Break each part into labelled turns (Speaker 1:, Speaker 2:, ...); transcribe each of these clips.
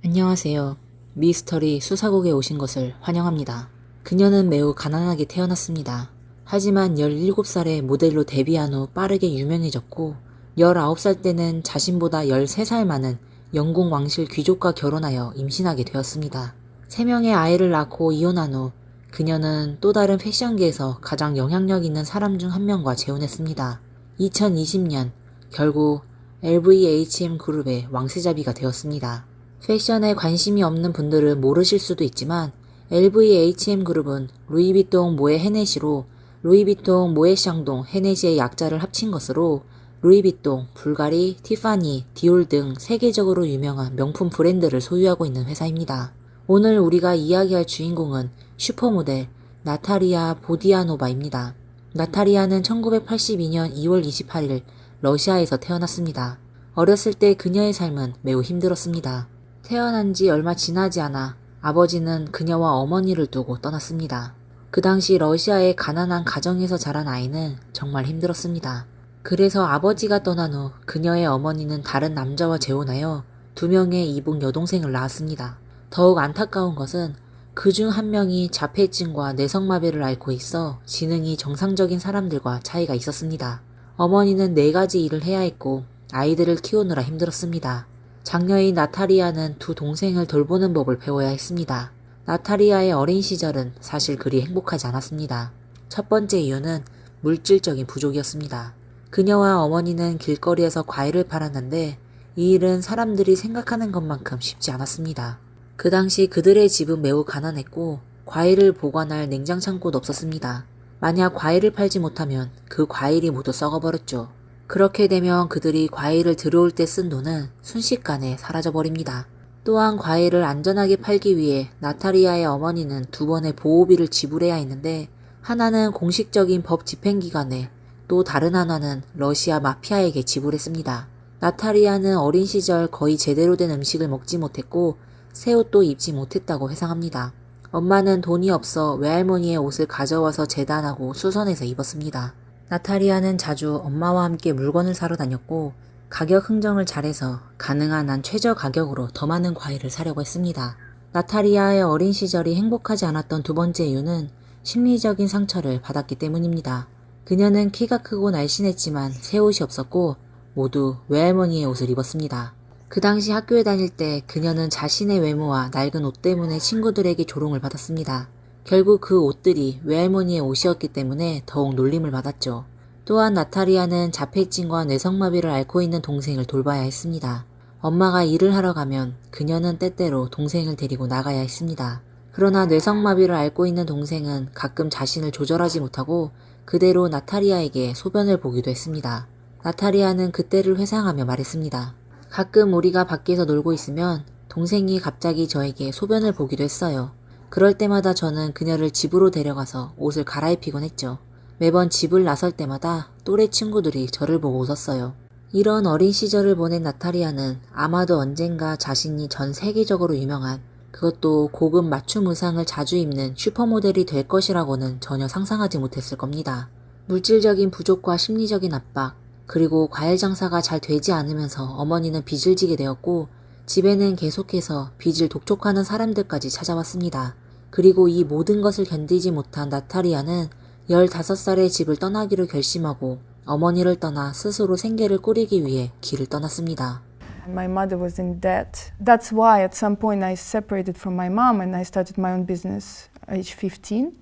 Speaker 1: 안녕하세요. 미스터리 수사국에 오신 것을 환영합니다. 그녀는 매우 가난하게 태어났습니다. 하지만 17살에 모델로 데뷔한 후 빠르게 유명해졌고 19살 때는 자신보다 13살 많은 영국 왕실 귀족과 결혼하여 임신하게 되었습니다. 3명의 아이를 낳고 이혼한 후 그녀는 또 다른 패션계에서 가장 영향력 있는 사람 중 한 명과 재혼했습니다. 2020년 결국 LVMH 그룹의 왕세자비가 되었습니다. 패션에 관심이 없는 분들은 모르실 수도 있지만 LVMH 그룹은 루이비통 모에 헤네시로 루이비통 모에 샹동 헤네시의 약자를 합친 것으로 루이비통, 불가리, 티파니, 디올 등 세계적으로 유명한 명품 브랜드를 소유하고 있는 회사입니다. 오늘 우리가 이야기할 주인공은 슈퍼모델 나탈리아 보디아노바입니다. 나탈리아는 1982년 2월 28일 러시아에서 태어났습니다. 어렸을 때 그녀의 삶은 매우 힘들었습니다. 태어난 지 얼마 지나지 않아 아버지는 그녀와 어머니를 두고 떠났습니다. 그 당시 러시아의 가난한 가정에서 자란 아이는 정말 힘들었습니다. 그래서 아버지가 떠난 후 그녀의 어머니는 다른 남자와 재혼하여 2명의 이복 여동생을 낳았습니다. 더욱 안타까운 것은 그 중 한 명이 자폐증과 뇌성마비를 앓고 있어 지능이 정상적인 사람들과 차이가 있었습니다. 어머니는 4가지 일을 해야 했고 아이들을 키우느라 힘들었습니다. 장녀인 나탈리아는 2 동생을 돌보는 법을 배워야 했습니다. 나탈리아의 어린 시절은 사실 그리 행복하지 않았습니다. 첫 번째 이유는 물질적인 부족이었습니다. 그녀와 어머니는 길거리에서 과일을 팔았는데 이 일은 사람들이 생각하는 것만큼 쉽지 않았습니다. 그 당시 그들의 집은 매우 가난했고 과일을 보관할 냉장 창고도 없었습니다. 만약 과일을 팔지 못하면 그 과일이 모두 썩어버렸죠. 그렇게 되면 그들이 과일을 들여올 때 쓴 돈은 순식간에 사라져버립니다. 또한 과일을 안전하게 팔기 위해 나탈리아의 어머니는 2번의 보호비를 지불해야 했는데 하나는 공식적인 법 집행기관에 또 다른 하나는 러시아 마피아에게 지불했습니다. 나탈리아는 어린 시절 거의 제대로 된 음식을 먹지 못했고 새 옷도 입지 못했다고 회상합니다. 엄마는 돈이 없어 외할머니의 옷을 가져와서 재단하고 수선해서 입었습니다. 나탈리아는 자주 엄마와 함께 물건을 사러 다녔고 가격 흥정을 잘해서 가능한 한 최저 가격으로 더 많은 과일을 사려고 했습니다. 나탈리아의 어린 시절이 행복하지 않았던 2번째 이유는 심리적인 상처를 받았기 때문입니다. 그녀는 키가 크고 날씬했지만 새 옷이 없었고 모두 외할머니의 옷을 입었습니다. 그 당시 학교에 다닐 때 그녀는 자신의 외모와 낡은 옷 때문에 친구들에게 조롱을 받았습니다. 결국 그 옷들이 외할머니의 옷이었기 때문에 더욱 놀림을 받았죠. 또한 나탈리아는 자폐증과 뇌성마비를 앓고 있는 동생을 돌봐야 했습니다. 엄마가 일을 하러 가면 그녀는 때때로 동생을 데리고 나가야 했습니다. 그러나 뇌성마비를 앓고 있는 동생은 가끔 자신을 조절하지 못하고 그대로 나탈리아에게 소변을 보기도 했습니다. 나탈리아는 그때를 회상하며 말했습니다. 가끔 우리가 밖에서 놀고 있으면 동생이 갑자기 저에게 소변을 보기도 했어요. 그럴 때마다 저는 그녀를 집으로 데려가서 옷을 갈아입히곤 했죠. 매번 집을 나설 때마다 또래 친구들이 저를 보고 웃었어요. 이런 어린 시절을 보낸 나탈리아는 아마도 언젠가 자신이 전 세계적으로 유명한 그것도 고급 맞춤 의상을 자주 입는 슈퍼모델이 될 것이라고는 전혀 상상하지 못했을 겁니다. 물질적인 부족과 심리적인 압박, 그리고 과일 장사가 잘 되지 않으면서 어머니는 빚을 지게 되었고 집에는 계속해서 빚을 독촉하는 사람들까지 찾아왔습니다. 그리고 이 모든 것을 견디지 못한 나탈리아는 15살에 집을 떠나기로 결심하고 어머니를 떠나 스스로 생계를 꾸리기 위해 길을 떠났습니다.
Speaker 2: My mother was in debt. That's why at some point I separated from my mom and I started my own business at age 15.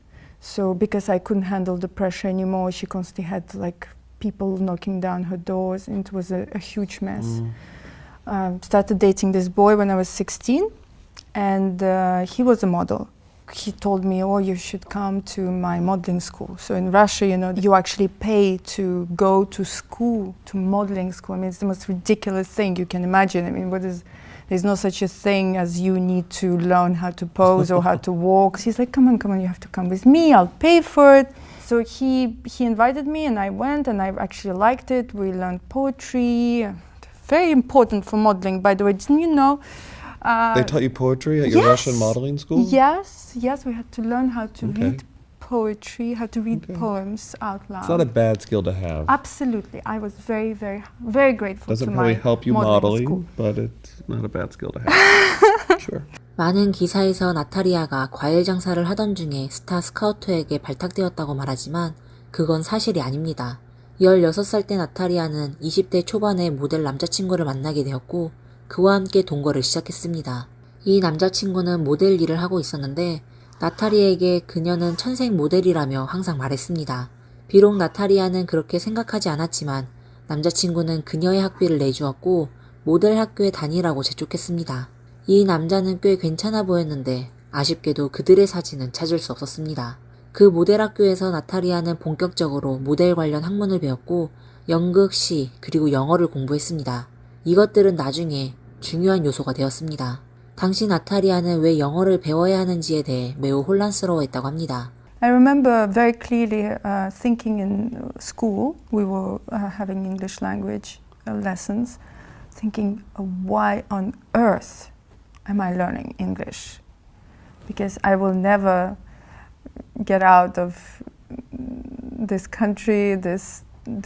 Speaker 2: So because I couldn't handle the pressure anymore, she constantly had like people knocking down her doors and it was a huge mess. Started dating this boy when I was 16 and he was a model. He told me, oh, you should come to my modeling school. So in Russia, you know, you actually pay to go to school, to modeling school. I mean, it's the most ridiculous thing you can imagine. I mean, there's no such a thing as you need to learn how to pose or how to walk. He's like, come on, you have to come with me, I'll pay for it. So he invited me and I went and I actually liked it. We learned poetry, very important for modeling, by the way. Didn't you know?
Speaker 3: They taught you poetry at your Russian modeling school?
Speaker 2: Yes, we had to learn how to read poetry, how to read poems out loud.
Speaker 3: It's not a bad skill to have.
Speaker 2: Absolutely. I was very, very, very grateful
Speaker 3: Doesn't
Speaker 2: to
Speaker 3: probably
Speaker 2: my
Speaker 3: help you
Speaker 2: modeling
Speaker 3: modeling,
Speaker 2: school.
Speaker 3: but it's not a bad skill to have.
Speaker 1: 많은 기사에서 나탈리아가 과일 장사를 하던 중에 스타 스카우터에게 발탁되었다고 말하지만 그건 사실이 아닙니다. 16살 때 나탈리아는 20대 초반에 모델 남자친구를 만나게 되었고 그와 함께 동거를 시작했습니다. 이 남자친구는 모델 일을 하고 있었는데 나탈리아에게 그녀는 천생 모델이라며 항상 말했습니다. 비록 나탈리아는 그렇게 생각하지 않았지만 남자친구는 그녀의 학비를 내주었고 모델 학교에 다니라고 재촉했습니다. 이 남자는 꽤 괜찮아 보였는데 아쉽게도 그들의 사진은 찾을 수 없었습니다. 그 모델 학교에서 나탈리아는 본격적으로 모델 관련 학문을 배웠고 연극, 시, 그리고 영어를 공부했습니다. 이것들은 나중에 중요한 요소가 되었습니다. 당시 나탈리아는 왜 영어를 배워야 하는지에 대해 매우 혼란스러워했다고 합니다.
Speaker 2: I remember very clearly thinking in school, we were having English language lessons, thinking, why on earth am I learning English? Because I will never get out of this country, this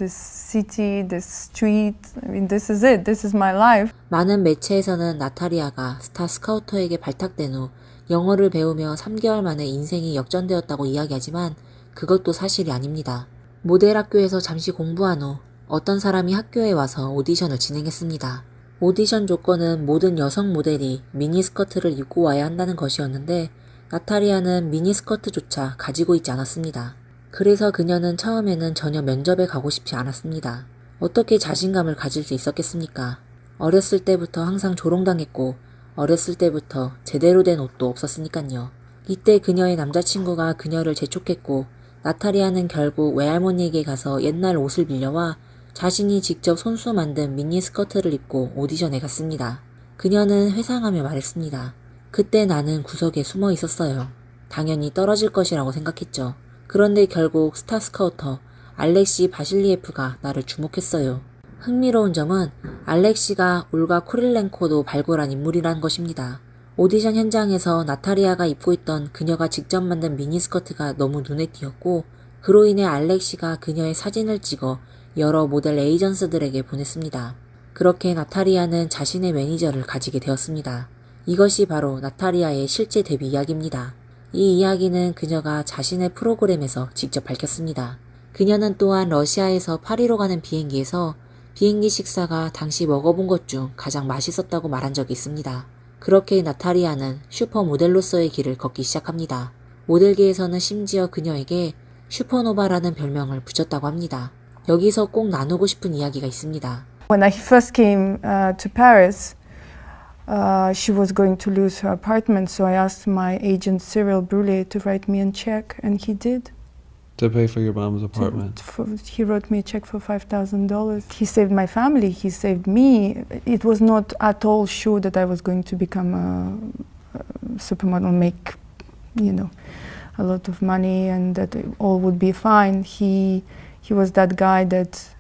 Speaker 2: city, this street. I mean, this is it. This is my life.
Speaker 1: 많은 매체에서는 나탈리아가 스타 스카우터에게 발탁된 후 영어를 배우며 3개월 만에 인생이 역전되었다고 이야기하지만 그것도 사실이 아닙니다. 모델 학교에서 잠시 공부한 후 어떤 사람이 학교에 와서 오디션을 진행했습니다. 오디션 조건은 모든 여성 모델이 미니스커트를 입고 와야 한다는 것이었는데 나탈리아는 미니스커트조차 가지고 있지 않았습니다. 그래서 그녀는 처음에는 전혀 면접에 가고 싶지 않았습니다. 어떻게 자신감을 가질 수 있었겠습니까? 어렸을 때부터 항상 조롱당했고 어렸을 때부터 제대로 된 옷도 없었으니깐요. 이때 그녀의 남자친구가 그녀를 재촉했고 나탈리아는 결국 외할머니에게 가서 옛날 옷을 빌려와 자신이 직접 손수 만든 미니스커트를 입고 오디션에 갔습니다. 그녀는 회상하며 말했습니다. 그때 나는 구석에 숨어 있었어요. 당연히 떨어질 것이라고 생각했죠. 그런데 결국 스타 스카우터 알렉시 바실리에프가 나를 주목했어요. 흥미로운 점은 알렉시가 올가 쿠릴렌코도 발굴한 인물이라는 것입니다. 오디션 현장에서 나탈리아가 입고 있던 그녀가 직접 만든 미니스커트가 너무 눈에 띄었고 그로 인해 알렉시가 그녀의 사진을 찍어 여러 모델 에이전스들에게 보냈습니다. 그렇게 나탈리아는 자신의 매니저를 가지게 되었습니다. 이것이 바로 나탈리아의 실제 데뷔 이야기입니다. 이 이야기는 그녀가 자신의 프로그램에서 직접 밝혔습니다. 그녀는 또한 러시아에서 파리로 가는 비행기에서 비행기 식사가 당시 먹어본 것 중 가장 맛있었다고 말한 적이 있습니다. 그렇게 나탈리아는 슈퍼모델로서의 길을 걷기 시작합니다. 모델계에서는 심지어 그녀에게 슈퍼노바라는 별명을 붙였다고 합니다. 여기서 꼭 나누고 싶은 이야기가 있습니다.
Speaker 2: When I first came to Paris, she was going to lose her apartment, so I asked my agent Cyril Brûlé to write me a check, and he did.
Speaker 3: To pay for your mom's apartment.
Speaker 2: He wrote me a check for $5,000. He saved my family, he saved me. It was not at all sure that I was going to become a supermodel, make, a lot of money and that all would be fine. He was that guy that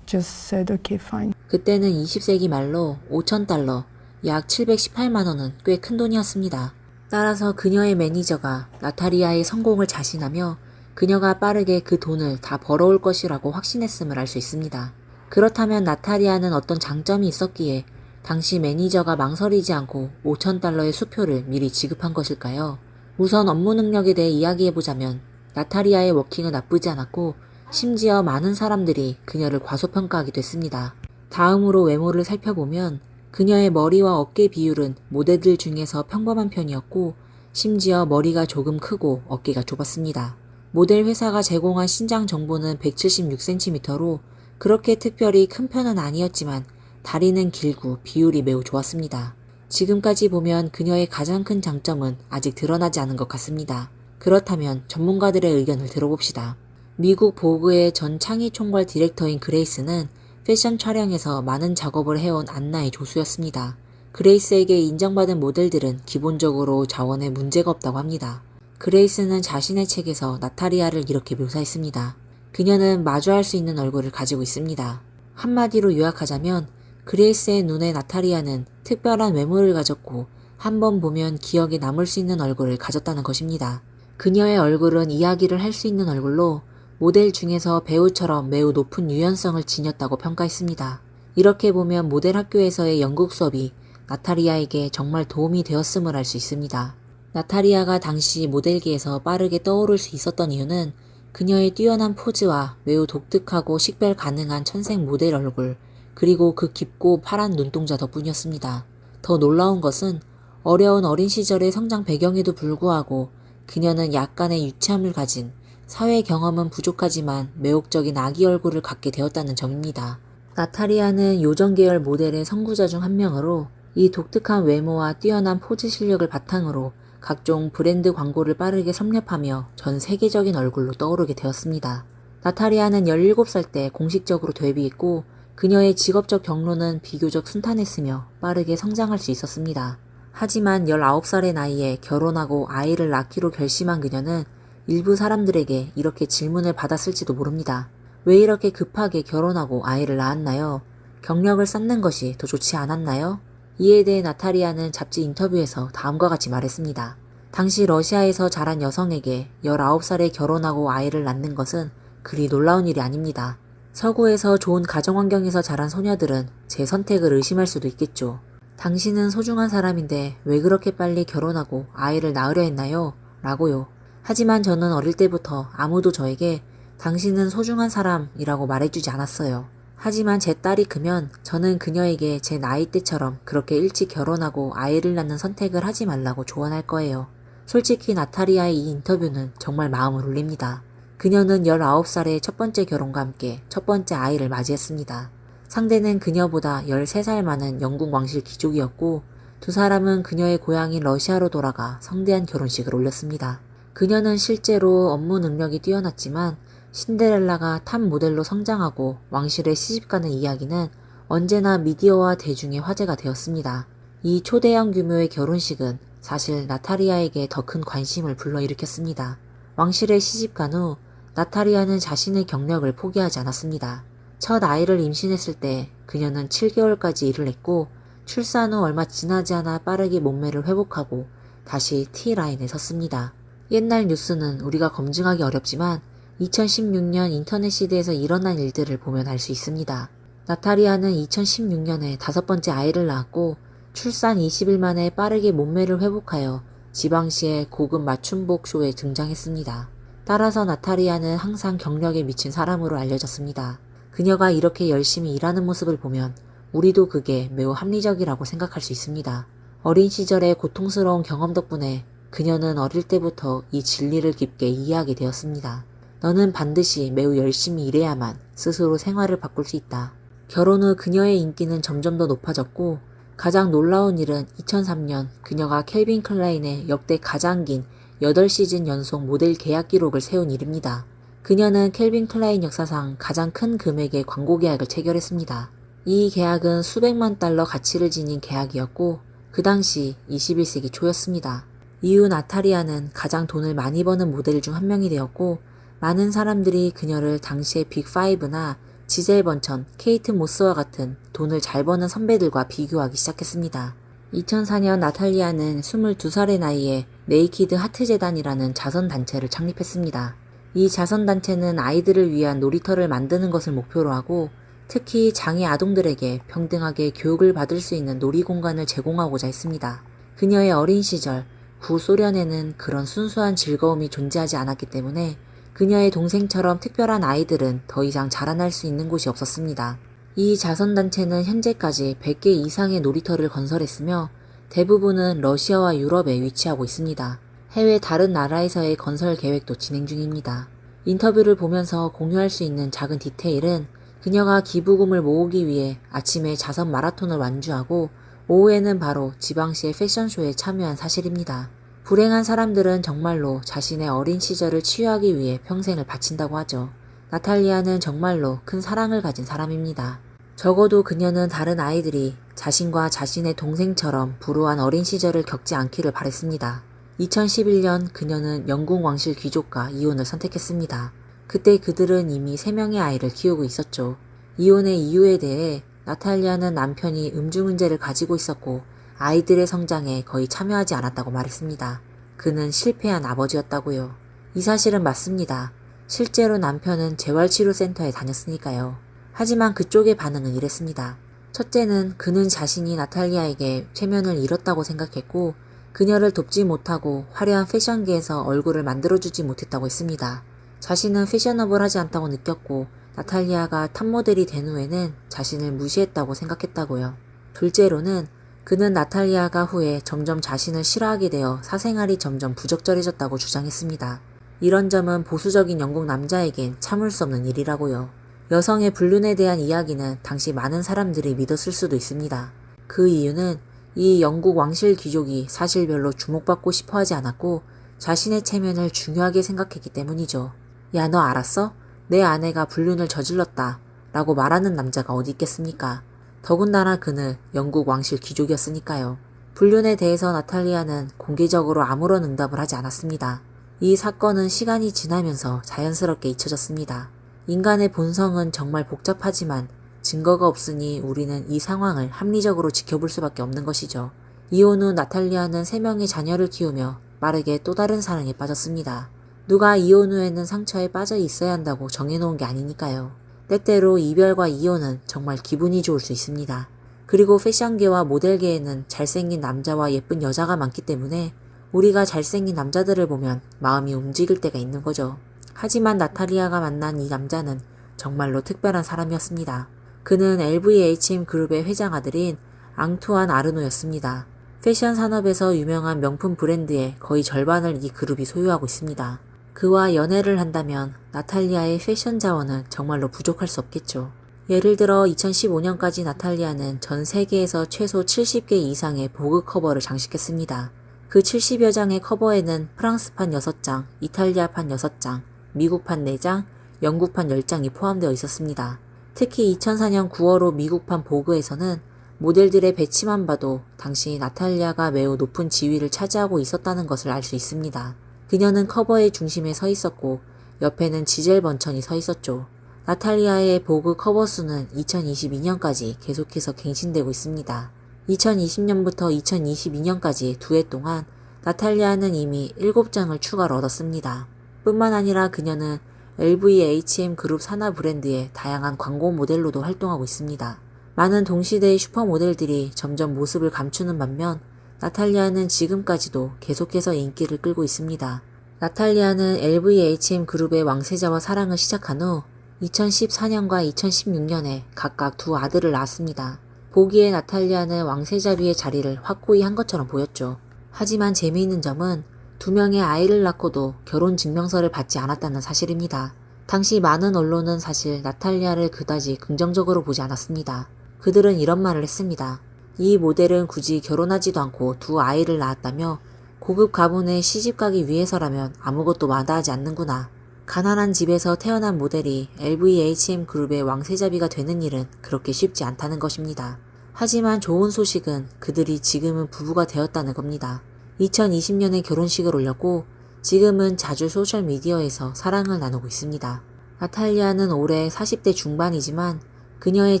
Speaker 2: just said, okay, fine.
Speaker 1: 그때는 20세기 말로 5,000달러, 약 718만 원은 꽤 큰 돈이었습니다. 따라서 그녀의 매니저가 나탈리아의 성공을 자신하며 그녀가 빠르게 그 돈을 다 벌어올 것이라고 확신했음을 알 수 있습니다. 그렇다면 나탈리아는 어떤 장점이 있었기에 당시 매니저가 망설이지 않고 5,000달러의 수표를 미리 지급한 것일까요? 우선 업무 능력에 대해 이야기해보자면 나탈리아의 워킹은 나쁘지 않았고 심지어 많은 사람들이 그녀를 과소평가하기도 했습니다. 다음으로 외모를 살펴보면 그녀의 머리와 어깨 비율은 모델들 중에서 평범한 편이었고 심지어 머리가 조금 크고 어깨가 좁았습니다. 모델 회사가 제공한 신장 정보는 176cm로 그렇게 특별히 큰 편은 아니었지만 다리는 길고 비율이 매우 좋았습니다. 지금까지 보면 그녀의 가장 큰 장점은 아직 드러나지 않은 것 같습니다. 그렇다면 전문가들의 의견을 들어봅시다. 미국 보그의 전 창의 총괄 디렉터인 그레이스는 패션 촬영에서 많은 작업을 해온 안나의 조수였습니다. 그레이스에게 인정받은 모델들은 기본적으로 자원에 문제가 없다고 합니다. 그레이스는 자신의 책에서 나탈리아를 이렇게 묘사했습니다. 그녀는 마주할 수 있는 얼굴을 가지고 있습니다. 한마디로 요약하자면 그레이스의 눈에 나탈리아는 특별한 외모를 가졌고 한 번 보면 기억에 남을 수 있는 얼굴을 가졌다는 것입니다. 그녀의 얼굴은 이야기를 할 수 있는 얼굴로 모델 중에서 배우처럼 매우 높은 유연성을 지녔다고 평가했습니다. 이렇게 보면 모델 학교에서의 연극 수업이 나탈리아에게 정말 도움이 되었음을 알 수 있습니다. 나탈리아가 당시 모델계에서 빠르게 떠오를 수 있었던 이유는 그녀의 뛰어난 포즈와 매우 독특하고 식별 가능한 천생 모델 얼굴, 그리고 그 깊고 파란 눈동자 덕분이었습니다. 더 놀라운 것은 어려운 어린 시절의 성장 배경에도 불구하고 그녀는 약간의 유치함을 가진, 사회 경험은 부족하지만 매혹적인 아기 얼굴을 갖게 되었다는 점입니다. 나탈리아는 요정 계열 모델의 선구자 중 한 명으로 이 독특한 외모와 뛰어난 포즈 실력을 바탕으로 각종 브랜드 광고를 빠르게 섭렵하며 전 세계적인 얼굴로 떠오르게 되었습니다. 나탈리아는 17살 때 공식적으로 데뷔했고 그녀의 직업적 경로는 비교적 순탄했으며 빠르게 성장할 수 있었습니다. 하지만 19살의 나이에 결혼하고 아이를 낳기로 결심한 그녀는 일부 사람들에게 이렇게 질문을 받았을지도 모릅니다. 왜 이렇게 급하게 결혼하고 아이를 낳았나요? 경력을 쌓는 것이 더 좋지 않았나요? 이에 대해 나탈리아는 잡지 인터뷰에서 다음과 같이 말했습니다. 당시 러시아에서 자란 여성에게 19살에 결혼하고 아이를 낳는 것은 그리 놀라운 일이 아닙니다. 서구에서 좋은 가정환경에서 자란 소녀들은 제 선택을 의심할 수도 있겠죠. 당신은 소중한 사람인데 왜 그렇게 빨리 결혼하고 아이를 낳으려 했나요? 라고요. 하지만 저는 어릴 때부터 아무도 저에게 당신은 소중한 사람이라고 말해주지 않았어요. 하지만 제 딸이 크면 저는 그녀에게 제 나이 때처럼 그렇게 일찍 결혼하고 아이를 낳는 선택을 하지 말라고 조언할 거예요. 솔직히 나탈리아의 이 인터뷰는 정말 마음을 울립니다. 그녀는 19살에 첫 번째 결혼과 함께 첫 번째 아이를 맞이했습니다. 상대는 그녀보다 13살 많은 영국 왕실 귀족이었고 두 사람은 그녀의 고향인 러시아로 돌아가 성대한 결혼식을 올렸습니다. 그녀는 실제로 업무 능력이 뛰어났지만 신데렐라가 탑 모델로 성장하고 왕실에 시집가는 이야기는 언제나 미디어와 대중의 화제가 되었습니다. 이 초대형 규모의 결혼식은 사실 나탈리아에게 더 큰 관심을 불러일으켰습니다. 왕실에 시집간 후 나탈리아는 자신의 경력을 포기하지 않았습니다. 첫 아이를 임신했을 때 그녀는 7개월까지 일을 했고 출산 후 얼마 지나지 않아 빠르게 몸매를 회복하고 다시 T라인에 섰습니다. 옛날 뉴스는 우리가 검증하기 어렵지만 2016년 인터넷 시대에서 일어난 일들을 보면 알 수 있습니다. 나탈리아는 2016년에 5번째 아이를 낳았고 출산 20일 만에 빠르게 몸매를 회복하여 지방시의 고급 맞춤복 쇼에 등장했습니다. 따라서 나탈리아는 항상 경력에 미친 사람으로 알려졌습니다. 그녀가 이렇게 열심히 일하는 모습을 보면 우리도 그게 매우 합리적이라고 생각할 수 있습니다. 어린 시절의 고통스러운 경험 덕분에 그녀는 어릴 때부터 이 진리를 깊게 이해하게 되었습니다. 너는 반드시 매우 열심히 일해야만 스스로 생활을 바꿀 수 있다. 결혼 후 그녀의 인기는 점점 더 높아졌고 가장 놀라운 일은 2003년 그녀가 캘빈 클라인의 역대 가장 긴 8시즌 연속 모델 계약 기록을 세운 일입니다. 그녀는 캘빈 클라인 역사상 가장 큰 금액의 광고 계약을 체결했습니다. 이 계약은 수백만 달러 가치를 지닌 계약이었고 그 당시 21세기 초였습니다. 이후 나탈리아는 가장 돈을 많이 버는 모델 중 한 명이 되었고 많은 사람들이 그녀를 당시의 빅5나 지젤 번천, 케이트 모스와 같은 돈을 잘 버는 선배들과 비교하기 시작했습니다. 2004년 나탈리아는 22살의 나이에 네이키드 하트 재단이라는 자선단체를 창립했습니다. 이 자선단체는 아이들을 위한 놀이터를 만드는 것을 목표로 하고 특히 장애 아동들에게 평등하게 교육을 받을 수 있는 놀이공간을 제공하고자 했습니다. 그녀의 어린 시절, 구소련에는 그런 순수한 즐거움이 존재하지 않았기 때문에 그녀의 동생처럼 특별한 아이들은 더 이상 자라날 수 있는 곳이 없었습니다. 이 자선단체는 현재까지 100개 이상의 놀이터를 건설했으며 대부분은 러시아와 유럽에 위치하고 있습니다. 해외 다른 나라에서의 건설 계획도 진행 중입니다. 인터뷰를 보면서 공유할 수 있는 작은 디테일은 그녀가 기부금을 모으기 위해 아침에 자선 마라톤을 완주하고 오후에는 바로 지방시의 패션쇼에 참여한 사실입니다. 불행한 사람들은 정말로 자신의 어린 시절을 치유하기 위해 평생을 바친다고 하죠. 나탈리아는 정말로 큰 사랑을 가진 사람입니다. 적어도 그녀는 다른 아이들이 자신과 자신의 동생처럼 불우한 어린 시절을 겪지 않기를 바랬습니다. 2011년 그녀는 영국 왕실 귀족과 이혼을 선택했습니다. 그때 그들은 이미 3명의 아이를 키우고 있었죠. 이혼의 이유에 대해 나탈리아는 남편이 음주 문제를 가지고 있었고 아이들의 성장에 거의 참여하지 않았다고 말했습니다. 그는 실패한 아버지였다고요. 이 사실은 맞습니다. 실제로 남편은 재활치료센터에 다녔으니까요. 하지만 그쪽의 반응은 이랬습니다. 첫째는 그는 자신이 나탈리아에게 체면을 잃었다고 생각했고 그녀를 돕지 못하고 화려한 패션계에서 얼굴을 만들어주지 못했다고 했습니다. 자신은 패셔너블하지 않다고 느꼈고 나탈리아가 탑모델이 된 후에는 자신을 무시했다고 생각했다고요. 둘째로는 그는 나탈리아가 후에 점점 자신을 싫어하게 되어 사생활이 점점 부적절해졌다고 주장했습니다. 이런 점은 보수적인 영국 남자에겐 참을 수 없는 일이라고요. 여성의 불륜에 대한 이야기는 당시 많은 사람들이 믿었을 수도 있습니다. 그 이유는 이 영국 왕실 귀족이 사실 별로 주목받고 싶어 하지 않았고 자신의 체면을 중요하게 생각했기 때문이죠. 야, 너 알았어? 내 아내가 불륜을 저질렀다 라고 말하는 남자가 어디 있겠습니까? 더군다나 그는 영국 왕실 귀족이었으니까요. 불륜에 대해서 나탈리아는 공개적으로 아무런 응답을 하지 않았습니다. 이 사건은 시간이 지나면서 자연스럽게 잊혀졌습니다. 인간의 본성은 정말 복잡하지만 증거가 없으니 우리는 이 상황을 합리적으로 지켜볼 수밖에 없는 것이죠. 이혼 후 나탈리아는 3명의 자녀를 키우며 빠르게 또 다른 사랑에 빠졌습니다. 누가 이혼 후에는 상처에 빠져 있어야 한다고 정해놓은 게 아니니까요. 때때로 이별과 이혼은 정말 기분이 좋을 수 있습니다. 그리고 패션계와 모델계에는 잘생긴 남자와 예쁜 여자가 많기 때문에 우리가 잘생긴 남자들을 보면 마음이 움직일 때가 있는 거죠. 하지만 나탈리아가 만난 이 남자는 정말로 특별한 사람이었습니다. 그는 LVMH 그룹의 회장 아들인 앙투안 아르노였습니다. 패션 산업에서 유명한 명품 브랜드의 거의 절반을 이 그룹이 소유하고 있습니다. 그와 연애를 한다면 나탈리아의 패션 자원은 정말로 부족할 수 없겠죠. 예를 들어 2015년까지 나탈리아는 전 세계에서 최소 70개 이상의 보그 커버를 장식했습니다. 그 70여 장의 커버에는 프랑스판 6장, 이탈리아판 6장, 미국판 4장, 영국판 10장이 포함되어 있었습니다. 특히 2004년 9월호 미국판 보그에서는 모델들의 배치만 봐도 당시 나탈리아가 매우 높은 지위를 차지하고 있었다는 것을 알 수 있습니다. 그녀는 커버의 중심에 서 있었고 옆에는 지젤 번천이 서 있었죠. 나탈리아의 보그 커버 수는 2022년까지 계속해서 갱신되고 있습니다. 2020년부터 2022년까지 2해 동안 나탈리아는 이미 7장을 추가로 얻었습니다. 뿐만 아니라 그녀는 LVMH 그룹 산하 브랜드의 다양한 광고 모델로도 활동하고 있습니다. 많은 동시대의 슈퍼모델들이 점점 모습을 감추는 반면 나탈리아는 지금까지도 계속해서 인기를 끌고 있습니다. 나탈리아는 LVMH 그룹의 왕세자와 사랑을 시작한 후 2014년과 2016년에 각각 2 아들을 낳았습니다. 보기에 나탈리아는 왕세자비의 자리를 확고히 한 것처럼 보였죠. 하지만 재미있는 점은 2명의 아이를 낳고도 결혼 증명서를 받지 않았다는 사실입니다. 당시 많은 언론은 사실 나탈리아를 그다지 긍정적으로 보지 않았습니다. 그들은 이런 말을 했습니다. 이 모델은 굳이 결혼하지도 않고 2 아이를 낳았다며 고급 가문에 시집가기 위해서라면 아무것도 마다하지 않는구나. 가난한 집에서 태어난 모델이 LVMH 그룹의 왕세자비가 되는 일은 그렇게 쉽지 않다는 것입니다. 하지만 좋은 소식은 그들이 지금은 부부가 되었다는 겁니다. 2020년에 결혼식을 올렸고 지금은 자주 소셜미디어에서 사랑을 나누고 있습니다. 나탈리아는 올해 40대 중반이지만 그녀의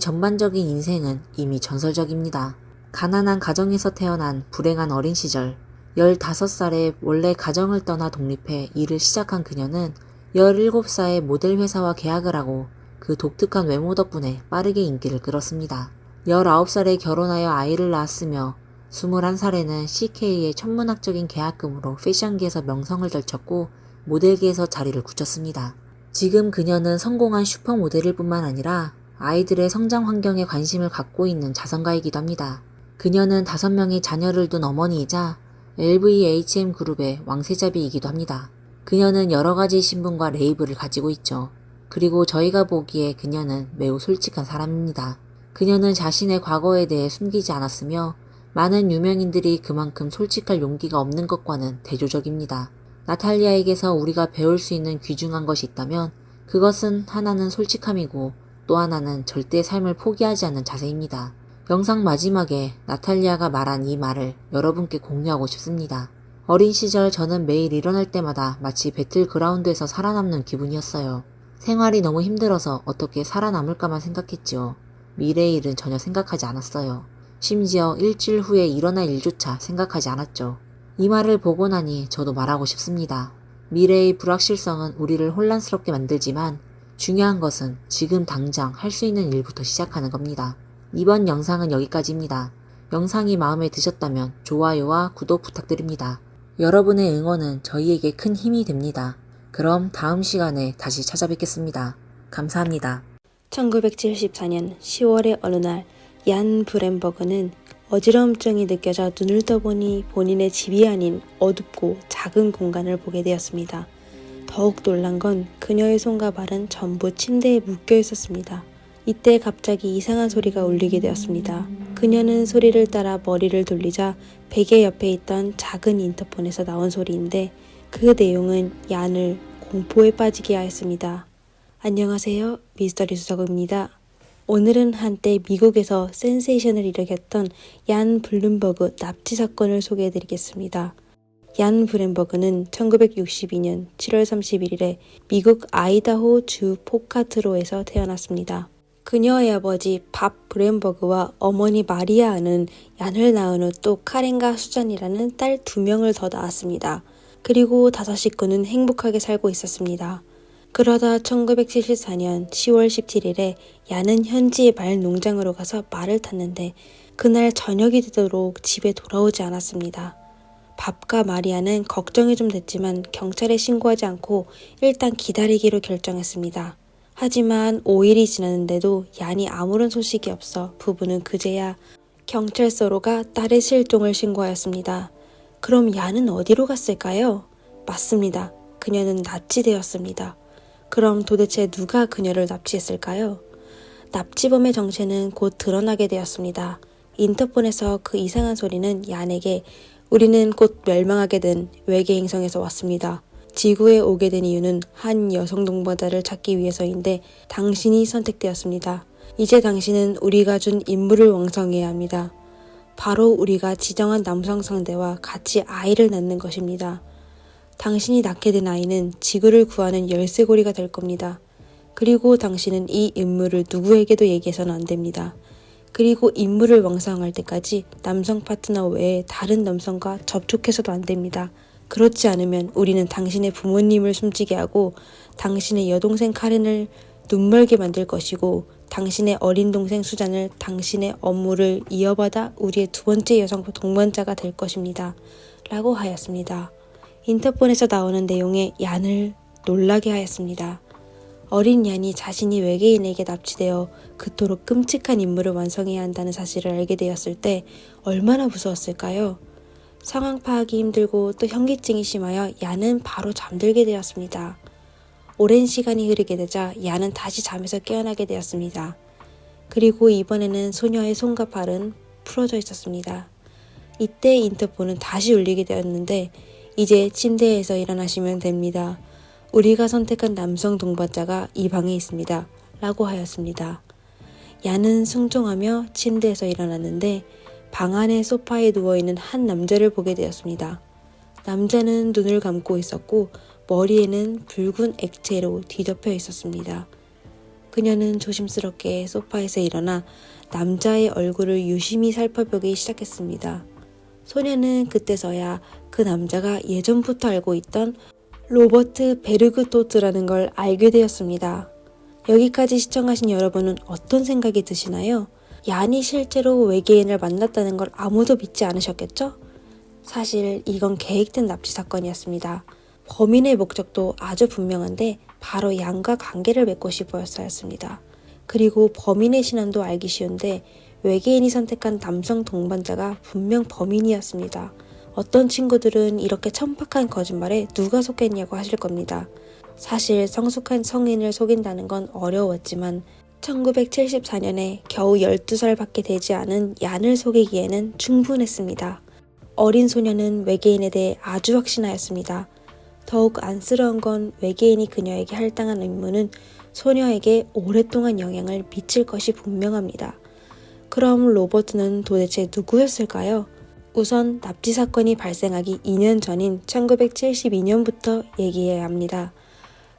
Speaker 1: 전반적인 인생은 이미 전설적입니다. 가난한 가정에서 태어난 불행한 어린 시절 15살에 원래 가정을 떠나 독립해 일을 시작한 그녀는 17살에 모델 회사와 계약을 하고 그 독특한 외모 덕분에 빠르게 인기를 끌었습니다. 19살에 결혼하여 아이를 낳았으며 21살에는 CK의 천문학적인 계약금으로 패션계에서 명성을 떨쳤고 모델계에서 자리를 굳혔습니다. 지금 그녀는 성공한 슈퍼모델일 뿐만 아니라 아이들의 성장 환경에 관심을 갖고 있는 자선가이기도 합니다. 그녀는 5명의 자녀를 둔 어머니이자 LVMH 그룹의 왕세자비이기도 합니다. 그녀는 여러 가지 신분과 레이블을 가지고 있죠. 그리고 저희가 보기에 그녀는 매우 솔직한 사람입니다. 그녀는 자신의 과거에 대해 숨기지 않았으며 많은 유명인들이 그만큼 솔직할 용기가 없는 것과는 대조적입니다. 나탈리아에게서 우리가 배울 수 있는 귀중한 것이 있다면 그것은 하나는 솔직함이고 또 하나는 절대 삶을 포기하지 않는 자세입니다. 영상 마지막에 나탈리아가 말한 이 말을 여러분께 공유하고 싶습니다. 어린 시절 저는 매일 일어날 때마다 마치 배틀그라운드에서 살아남는 기분이었어요. 생활이 너무 힘들어서 어떻게 살아남을까만 생각했지요. 미래의 일은 전혀 생각하지 않았어요. 심지어 일주일 후에 일어날 일조차 생각하지 않았죠. 이 말을 보고 나니 저도 말하고 싶습니다. 미래의 불확실성은 우리를 혼란스럽게 만들지만 중요한 것은 지금 당장 할 수 있는 일부터 시작하는 겁니다. 이번 영상은 여기까지입니다. 영상이 마음에 드셨다면 좋아요와 구독 부탁드립니다. 여러분의 응원은 저희에게 큰 힘이 됩니다. 그럼 다음 시간에 다시 찾아뵙겠습니다. 감사합니다.
Speaker 4: 1974년 10월의 어느 날 얀 브렘버그는 어지러움증이 느껴져 눈을 떠보니 본인의 집이 아닌 어둡고 작은 공간을 보게 되었습니다. 더욱 놀란 건 그녀의 손과 발은 전부 침대에 묶여 있었습니다. 이때 갑자기 이상한 소리가 울리게 되었습니다. 그녀는 소리를 따라 머리를 돌리자 베개 옆에 있던 작은 인터폰에서 나온 소리인데 그 내용은 얀을 공포에 빠지게 하였습니다. 안녕하세요. 미스터리 수사고입니다. 오늘은 한때 미국에서 센세이션을 일으켰던 얀 블룸버그 납치 사건을 소개해드리겠습니다. 얀 브렘버그는 1962년 7월 31일에 미국 아이다호 주 포카트로에서 태어났습니다. 그녀의 아버지 밥 브렘버그와 어머니 마리아는 얀을 낳은 후 또 카렌과 수잔이라는 딸 2명을 더 낳았습니다. 그리고 5 식구는 행복하게 살고 있었습니다. 그러다 1974년 10월 17일에 얀은 현지의 말 농장으로 가서 말을 탔는데 그날 저녁이 되도록 집에 돌아오지 않았습니다. 밥과 마리아는 걱정이 좀 됐지만 경찰에 신고하지 않고 일단 기다리기로 결정했습니다. 하지만 5일이 지났는데도 얀이 아무런 소식이 없어 부부는 그제야 경찰서로 가 딸의 실종을 신고하였습니다. 그럼 얀은 어디로 갔을까요? 맞습니다. 그녀는 납치되었습니다. 그럼 도대체 누가 그녀를 납치했을까요? 납치범의 정체는 곧 드러나게 되었습니다. 인터폰에서 그 이상한 소리는 얀에게 우리는 곧 멸망하게 된 외계 행성에서 왔습니다. 지구에 오게 된 이유는 한 여성 동반자를 찾기 위해서인데 당신이 선택되었습니다. 이제 당신은 우리가 준 임무를 완성해야 합니다. 바로 우리가 지정한 남성 상대와 같이 아이를 낳는 것입니다. 당신이 낳게 된 아이는 지구를 구하는 열쇠고리가 될 겁니다. 그리고 당신은 이 임무를 누구에게도 얘기해서는 안 됩니다. 그리고 임무를 완성할 때까지 남성 파트너 외에 다른 남성과 접촉해서도 안 됩니다. 그렇지 않으면 우리는 당신의 부모님을 숨지게 하고 당신의 여동생 카렌을 눈멀게 만들 것이고 당신의 어린 동생 수잔을 당신의 업무를 이어받아 우리의 2번째 여성 동반자가 될 것입니다. 라고 하였습니다. 인터폰에서 나오는 내용에 얀을 놀라게 하였습니다. 어린 얀이 자신이 외계인에게 납치되어 그토록 끔찍한 임무를 완성해야 한다는 사실을 알게 되었을 때 얼마나 무서웠을까요? 상황 파악이 힘들고 또 현기증이 심하여 얀은 바로 잠들게 되었습니다. 오랜 시간이 흐르게 되자 얀은 다시 잠에서 깨어나게 되었습니다. 그리고 이번에는 소녀의 손과 발은 풀어져 있었습니다. 이때 인터폰은 다시 울리게 되었는데 이제 침대에서 일어나시면 됩니다. 우리가 선택한 남성 동반자가 이 방에 있습니다. 라고 하였습니다. 얀은 순종하며 침대에서 일어났는데 방 안의 소파에 누워있는 한 남자를 보게 되었습니다. 남자는 눈을 감고 있었고 머리에는 붉은 액체로 뒤덮여 있었습니다. 그녀는 조심스럽게 소파에서 일어나 남자의 얼굴을 유심히 살펴보기 시작했습니다. 소녀는 그때서야 그 남자가 예전부터 알고 있던 로버트 베르그토트라는 걸 알게 되었습니다. 여기까지 시청하신 여러분은 어떤 생각이 드시나요? 얀이 실제로 외계인을 만났다는 걸 아무도 믿지 않으셨겠죠? 사실 이건 계획된 납치 사건이었습니다. 범인의 목적도 아주 분명한데 바로 얀과 관계를 맺고 싶어서였습니다. 그리고 범인의 신원도 알기 쉬운데 외계인이 선택한 남성 동반자가 분명 범인이었습니다. 어떤 친구들은 이렇게 천박한 거짓말에 누가 속겠냐고 하실 겁니다. 사실 성숙한 성인을 속인다는 건 어려웠지만 1974년에 겨우 12살밖에 되지 않은 얀을 속이기에는 충분했습니다. 어린 소녀는 외계인에 대해 아주 확신하였습니다. 더욱 안쓰러운 건 외계인이 그녀에게 할당한 임무는 소녀에게 오랫동안 영향을 미칠 것이 분명합니다. 그럼 로버트는 도대체 누구였을까요? 우선 납치 사건이 발생하기 2년 전인 1972년부터 얘기해야 합니다.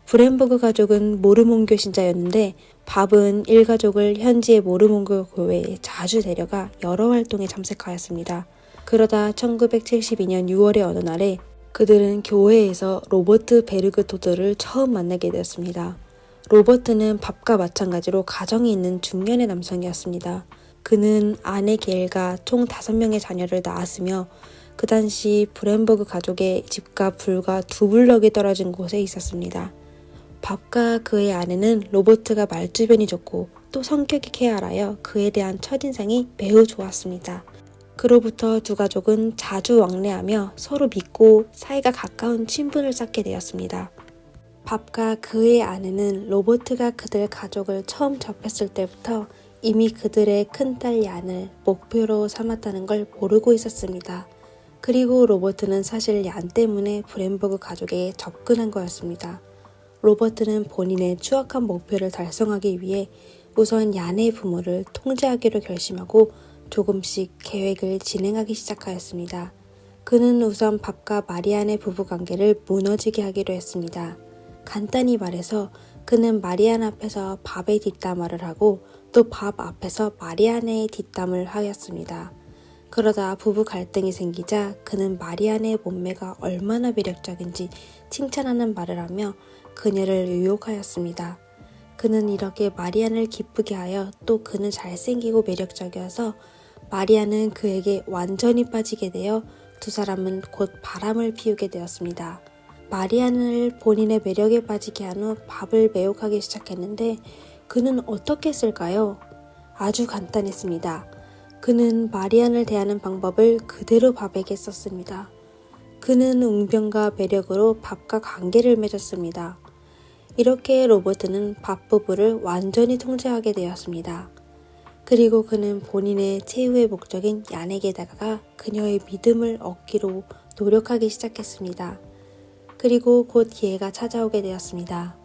Speaker 4: 브렘버그 가족은 모르몬교 신자였는데 밥은 일가족을 현지의 모르몬교 교회에 자주 데려가 여러 활동에 참석하였습니다. 그러다 1972년 6월의 어느 날에 그들은 교회에서 로버트 베르그토드를 처음 만나게 되었습니다. 로버트는 밥과 마찬가지로 가정이 있는 중년의 남성이었습니다. 그는 아내 게일과 총 5명의 자녀를 낳았으며 그 당시 브렘버그 가족의 집과 불과 2블럭이 떨어진 곳에 있었습니다. 밥과 그의 아내는 로버트가 말주변이 좋고 또 성격이 쾌활하여 그에 대한 첫인상이 매우 좋았습니다. 그로부터 두 가족은 자주 왕래하며 서로 믿고 사이가 가까운 친분을 쌓게 되었습니다. 밥과 그의 아내는 로버트가 그들 가족을 처음 접했을 때부터 이미 그들의 큰딸 얀을 목표로 삼았다는 걸 모르고 있었습니다. 그리고 로버트는 사실 얀 때문에 브렘버그 가족에 접근한 거였습니다. 로버트는 본인의 추악한 목표를 달성하기 위해 우선 얀의 부모를 통제하기로 결심하고 조금씩 계획을 진행하기 시작하였습니다. 그는 우선 밥과 마리안의 부부관계를 무너지게 하기로 했습니다. 간단히 말해서 그는 마리안 앞에서 밥의 뒷담화를 하고 또 밥 앞에서 마리안의 뒷담을 하였습니다. 그러다 부부 갈등이 생기자 그는 마리안의 몸매가 얼마나 매력적인지 칭찬하는 말을 하며 그녀를 유혹하였습니다. 그는 이렇게 마리안을 기쁘게 하여 또 그는 잘생기고 매력적이어서 마리안은 그에게 완전히 빠지게 되어 두 사람은 곧 바람을 피우게 되었습니다. 마리안을 본인의 매력에 빠지게 한 후 밥을 매혹하기 시작했는데 그는 어떻게 했을까요? 아주 간단했습니다. 그는 마리안을 대하는 방법을 그대로 밥에게 썼습니다. 그는 웅변과 매력으로 밥과 관계를 맺었습니다. 이렇게 로버트는 밥 부부를 완전히 통제하게 되었습니다. 그리고 그는 본인의 최후의 목적인 얀에게 다가가 그녀의 믿음을 얻기로 노력하기 시작했습니다. 그리고 곧 기회가 찾아오게 되었습니다.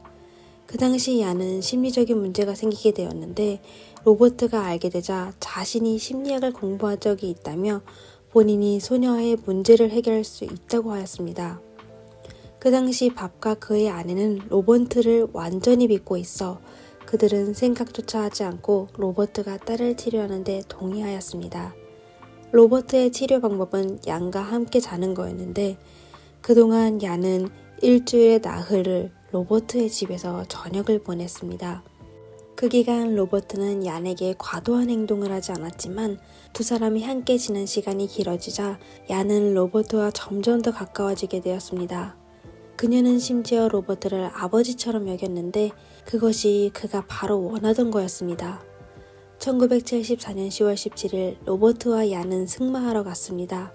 Speaker 4: 그 당시 얀은 심리적인 문제가 생기게 되었는데 로버트가 알게 되자 자신이 심리학을 공부한 적이 있다며 본인이 소녀의 문제를 해결할 수 있다고 하였습니다. 그 당시 밥과 그의 아내는 로버트를 완전히 믿고 있어 그들은 생각조차 하지 않고 로버트가 딸을 치료하는 데 동의하였습니다. 로버트의 치료 방법은 얀과 함께 자는 거였는데 그동안 얀은 일주일에 나흘을 로버트의 집에서 저녁을 보냈습니다. 그 기간 로버트는 얀에게 과도한 행동을 하지 않았지만 두 사람이 함께 지낸 시간이 길어지자 얀은 로버트와 점점 더 가까워지게 되었습니다. 그녀는 심지어 로버트를 아버지처럼 여겼는데 그것이 그가 바로 원하던 거였습니다. 1974년 10월 17일 로버트와 얀은 승마하러 갔습니다.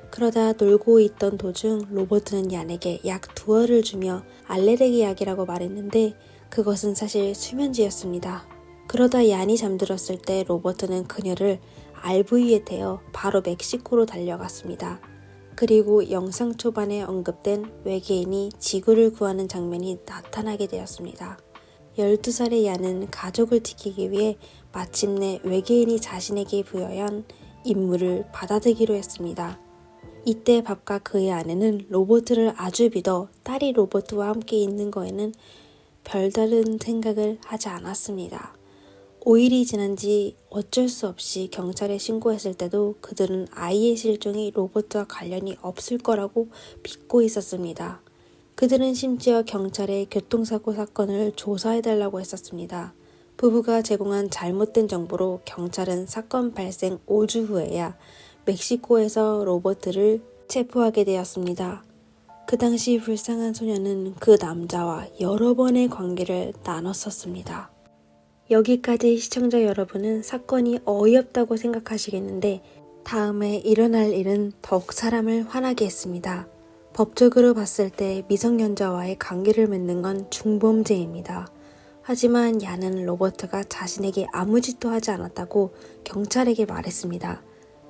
Speaker 4: 그러다 놀고 있던 도중 로버트는 얀에게 약 2알을 주며 알레르기 약이라고 말했는데 그것은 사실 수면제였습니다. 그러다 얀이 잠들었을 때 로버트는 그녀를 RV에 태워 바로 멕시코로 달려갔습니다. 그리고 영상 초반에 언급된 외계인이 지구를 구하는 장면이 나타나게 되었습니다. 12살의 얀은 가족을 지키기 위해 마침내 외계인이 자신에게 부여한 임무를 받아들이기로 했습니다. 이때 밥과 그의 아내는 로버트를 아주 믿어 딸이 로버트와 함께 있는 거에는 별다른 생각을 하지 않았습니다. 5일이 지난 지 어쩔 수 없이 경찰에 신고했을 때도 그들은 아이의 실종이 로버트와 관련이 없을 거라고 믿고 있었습니다. 그들은 심지어 경찰에 교통사고 사건을 조사해달라고 했었습니다. 부부가 제공한 잘못된 정보로 경찰은 사건 발생 5주 후에야 멕시코에서 로버트를 체포하게 되었습니다. 그 당시 불쌍한 소녀는 그 남자와 여러 번의 관계를 나눴었습니다. 여기까지 시청자 여러분은 사건이 어이없다고 생각하시겠는데 다음에 일어날 일은 더욱 사람을 화나게 했습니다. 법적으로 봤을 때 미성년자와의 관계를 맺는 건 중범죄입니다. 하지만 얀은 로버트가 자신에게 아무 짓도 하지 않았다고 경찰에게 말했습니다.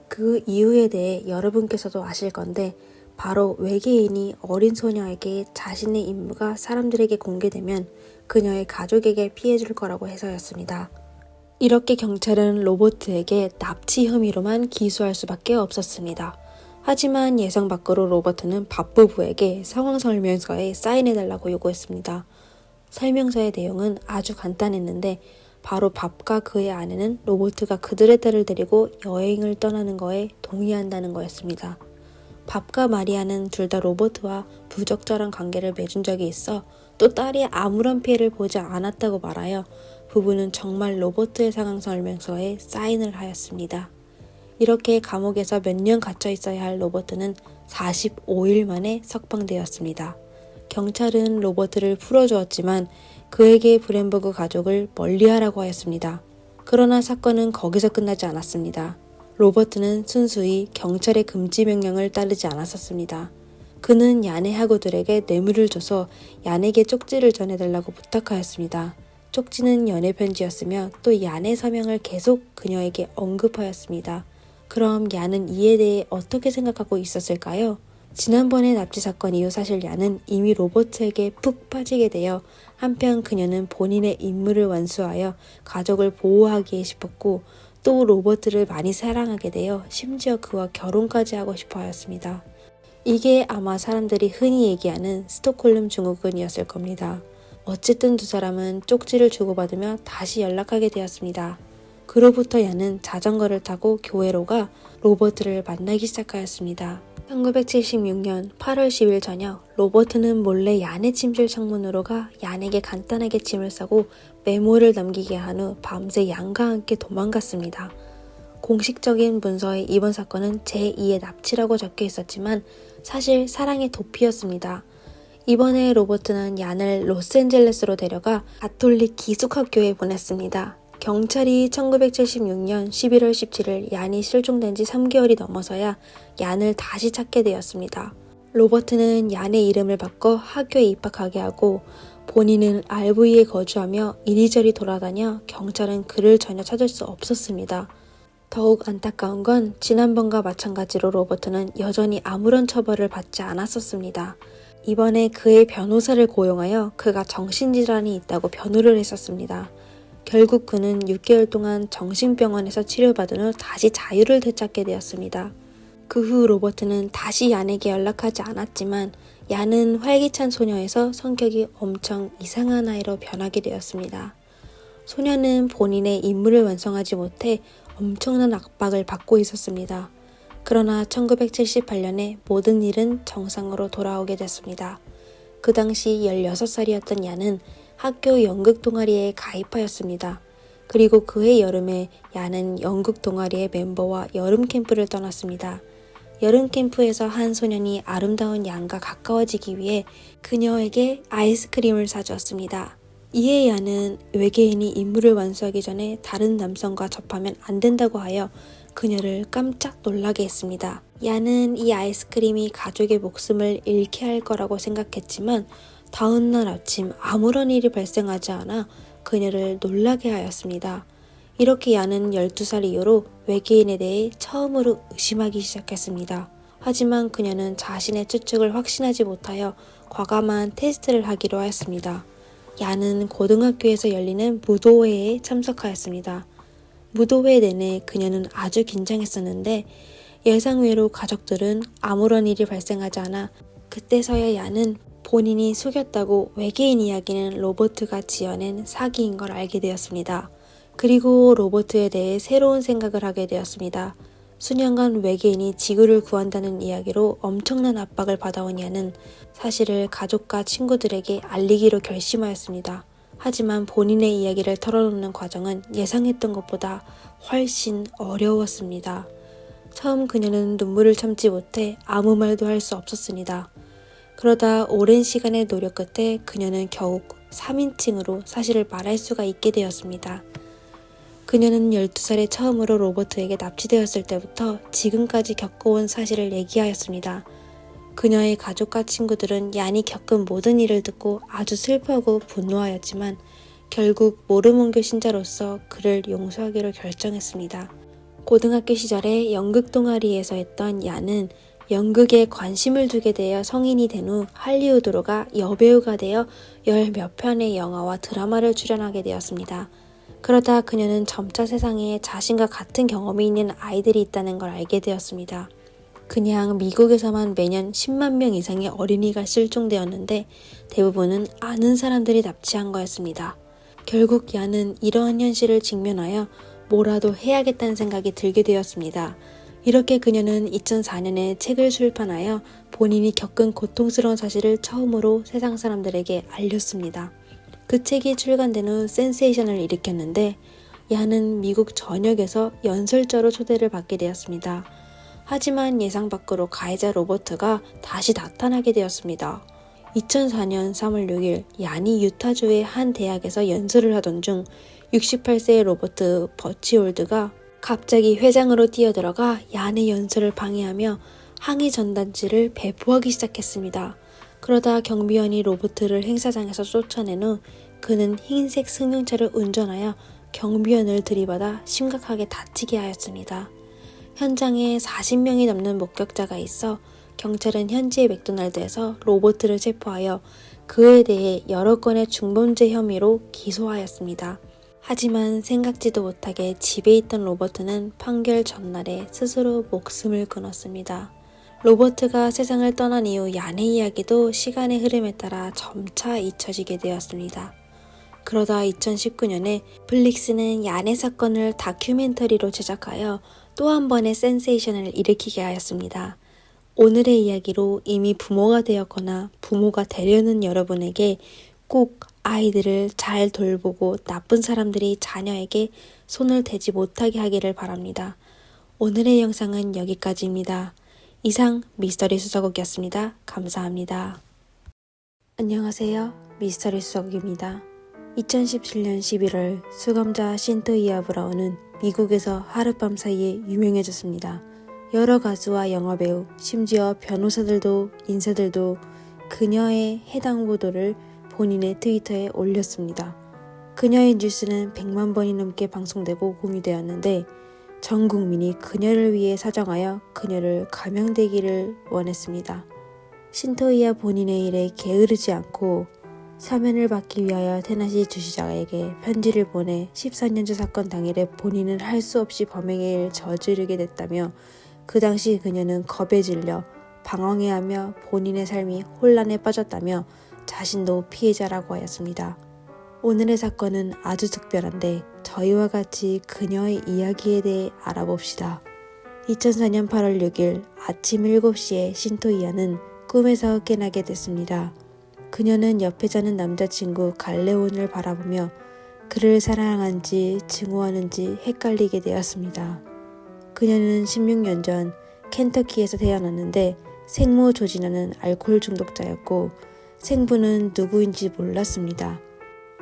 Speaker 4: 그 이유에 대해 여러분께서도 아실 건데 바로 외계인이 어린 소녀에게 자신의 임무가 사람들에게 공개되면 그녀의 가족에게 피해 줄 거라고 해서였습니다. 이렇게 경찰은 로버트에게 납치 혐의로만 기소할 수밖에 없었습니다. 하지만 예상 밖으로 로버트는 밥 부부에게 상황 설명서에 사인해달라고 요구했습니다. 설명서의 내용은 아주 간단했는데 바로 밥과 그의 아내는 로버트가 그들의 딸을 데리고 여행을 떠나는 거에 동의한다는 거였습니다. 밥과 마리아는 둘 다 로버트와 부적절한 관계를 맺은 적이 있어 또 딸이 아무런 피해를 보지 않았다고 말하여 부부는 정말 로버트의 상황 설명서에 사인을 하였습니다. 이렇게 감옥에서 몇 년 갇혀 있어야 할 로버트는 45일 만에 석방되었습니다. 경찰은 로버트를 풀어주었지만 그에게 브렘버그 가족을 멀리하라고 하였습니다. 그러나 사건은 거기서 끝나지 않았습니다. 로버트는 순수히 경찰의 금지 명령을 따르지 않았었습니다. 그는 야네 학우들에게 뇌물을 줘서 야네에게 쪽지를 전해달라고 부탁하였습니다. 쪽지는 연애 편지였으며 또 야네 서명을 계속 그녀에게 언급하였습니다. 그럼 야는 이에 대해 어떻게 생각하고 있었을까요? 지난번의 납치 사건 이후 사실 야는 이미 로버트에게 푹 빠지게 되어 한편 그녀는 본인의 임무를 완수하여 가족을 보호하기에 싶었고 또 로버트를 많이 사랑하게 되어 심지어 그와 결혼까지 하고 싶어 하였습니다. 이게 아마 사람들이 흔히 얘기하는 스톡홀름 증후군이었을 겁니다. 어쨌든 두 사람은 쪽지를 주고받으며 다시 연락하게 되었습니다. 그로부터 야는 자전거를 타고 교회로 가 로버트를 만나기 시작하였습니다. 1976년 8월 10일 저녁 로버트는 몰래 야네 침실 창문으로 가 야네에게 간단하게 짐을 싸고 메모를 남기게 한 후 밤새 양과 함께 도망갔습니다. 공식적인 문서에 이번 사건은 제2의 납치라고 적혀 있었지만 사실 사랑의 도피였습니다. 이번에 로버트는 얀을 로스앤젤레스로 데려가 가톨릭 기숙학교에 보냈습니다. 경찰이 1976년 11월 17일 얀이 실종된 지 3개월이 넘어서야 얀을 다시 찾게 되었습니다. 로버트는 얀의 이름을 바꿔 학교에 입학하게 하고 본인은 RV에 거주하며 이리저리 돌아다녀 경찰은 그를 전혀 찾을 수 없었습니다. 더욱 안타까운 건 지난번과 마찬가지로 로버트는 여전히 아무런 처벌을 받지 않았었습니다. 이번에 그의 변호사를 고용하여 그가 정신질환이 있다고 변호를 했었습니다. 결국 그는 6개월 동안 정신병원에서 치료받은 후 다시 자유를 되찾게 되었습니다. 그 후 로버트는 다시 얀에게 연락하지 않았지만 얀은 활기찬 소녀에서 성격이 엄청 이상한 아이로 변하게 되었습니다. 소녀는 본인의 임무를 완성하지 못해 엄청난 압박을 받고 있었습니다. 그러나 1978년에 모든 일은 정상으로 돌아오게 됐습니다. 그 당시 16살이었던 얀은 학교 연극 동아리에 가입하였습니다. 그리고 그해 여름에 얀은 연극 동아리의 멤버와 여름 캠프를 떠났습니다. 여름 캠프에서 한 소년이 아름다운 얀과 가까워지기 위해 그녀에게 아이스크림을 사주었습니다. 이에 얀은 외계인이 임무를 완수하기 전에 다른 남성과 접하면 안 된다고 하여 그녀를 깜짝 놀라게 했습니다. 얀은 이 아이스크림이 가족의 목숨을 잃게 할 거라고 생각했지만 다음날 아침 아무런 일이 발생하지 않아 그녀를 놀라게 하였습니다. 이렇게 얀은 12살 이후로 외계인에 대해 처음으로 의심하기 시작했습니다. 하지만 그녀는 자신의 추측을 확신하지 못하여 과감한 테스트를 하기로 하였습니다. 얀은 고등학교에서 열리는 무도회에 참석하였습니다. 무도회 내내 그녀는 아주 긴장했었는데 예상외로 가족들은 아무런 일이 발생하지 않아 그때서야 얀은 본인이 속였다고 외계인 이야기는 로버트가 지어낸 사기인 걸 알게 되었습니다. 그리고 로버트에 대해 새로운 생각을 하게 되었습니다. 수년간 외계인이 지구를 구한다는 이야기로 엄청난 압박을 받아온 얀은 사실을 가족과 친구들에게 알리기로 결심하였습니다. 하지만 본인의 이야기를 털어놓는 과정은 예상했던 것보다 훨씬 어려웠습니다. 처음 그녀는 눈물을 참지 못해 아무 말도 할 수 없었습니다. 그러다 오랜 시간의 노력 끝에 그녀는 겨우 3인칭으로 사실을 말할 수가 있게 되었습니다. 그녀는 12살에 처음으로 로버트에게 납치되었을 때부터 지금까지 겪어온 사실을 얘기하였습니다. 그녀의 가족과 친구들은 얀이 겪은 모든 일을 듣고 아주 슬퍼하고 분노하였지만 결국 모르몬교 신자로서 그를 용서하기로 결정했습니다. 고등학교 시절에 연극 동아리에서 했던 얀은 연극에 관심을 두게 되어 성인이 된 후 할리우드로 가 여배우가 되어 열 몇 편의 영화와 드라마를 출연하게 되었습니다. 그러다 그녀는 점차 세상에 자신과 같은 경험이 있는 아이들이 있다는 걸 알게 되었습니다. 그냥 미국에서만 매년 10만 명 이상의 어린이가 실종되었는데 대부분은 아는 사람들이 납치한 거였습니다. 결국 얀은 이러한 현실을 직면하여 뭐라도 해야겠다는 생각이 들게 되었습니다. 이렇게 그녀는 2004년에 책을 출판하여 본인이 겪은 고통스러운 사실을 처음으로 세상 사람들에게 알렸습니다. 그 책이 출간된 후 센세이션을 일으켰는데 야는 미국 전역에서 연설자로 초대를 받게 되었습니다. 하지만 예상 밖으로 가해자 로버트가 다시 나타나게 되었습니다. 2004년 3월 6일 얀이 유타주의 한 대학에서 연설을 하던 중 68세의 로버트 버치올드가 갑자기 회장으로 뛰어들어가 얀의 연설을 방해하며 항의 전단지를 배포하기 시작했습니다. 그러다 경비원이 로버트를 행사장에서 쫓아낸 후 그는 흰색 승용차를 운전하여 경비원을 들이받아 심각하게 다치게 하였습니다. 현장에 40명이 넘는 목격자가 있어 경찰은 현지의 맥도날드에서 로버트를 체포하여 그에 대해 여러 건의 중범죄 혐의로 기소하였습니다. 하지만 생각지도 못하게 집에 있던 로버트는 판결 전날에 스스로 목숨을 끊었습니다. 로버트가 세상을 떠난 이후 얀의 이야기도 시간의 흐름에 따라 점차 잊혀지게 되었습니다. 그러다 2019년에 플릭스는 얀의 사건을 다큐멘터리로 제작하여 또 한 번의 센세이션을 일으키게 하였습니다. 오늘의 이야기로 이미 부모가 되었거나 부모가 되려는 여러분에게 꼭 아이들을 잘 돌보고 나쁜 사람들이 자녀에게 손을 대지 못하게 하기를 바랍니다. 오늘의 영상은 여기까지입니다. 이상 미스터리 수사국이었습니다. 감사합니다. 안녕하세요. 미스터리 수사국입니다. 2017년 11월 수감자 신토이아 브라운은 미국에서 하룻밤 사이에 유명해졌습니다. 여러 가수와 영화배우, 심지어 변호사들도 인사들도 그녀의 해당 보도를 본인의 트위터에 올렸습니다. 그녀의 뉴스는 100만 번이 넘게 방송되고 공유되었는데 전 국민이 그녀를 위해 사정하여 그녀를 감형되기를 원했습니다. 신토이아 본인의 일에 게으르지 않고 사면을 받기 위하여 테나시 주지사에게 편지를 보내 14년째 사건 당일에 본인은 할 수 없이 범행을 저지르게 됐다며 그 당시 그녀는 겁에 질려 방황해하며 본인의 삶이 혼란에 빠졌다며 자신도 피해자라고 하였습니다. 오늘의 사건은 아주 특별한데 저희와 같이 그녀의 이야기에 대해 알아봅시다. 2004년 8월 6일 아침 7시에 신토이아는 꿈에서 깨나게 됐습니다. 그녀는 옆에 자는 남자친구 갈레온을 바라보며 그를 사랑한지 증오하는지 헷갈리게 되었습니다. 그녀는 16년 전 켄터키에서 태어났는데 생모 조지나는 알코올 중독자였고 생부는 누구인지 몰랐습니다.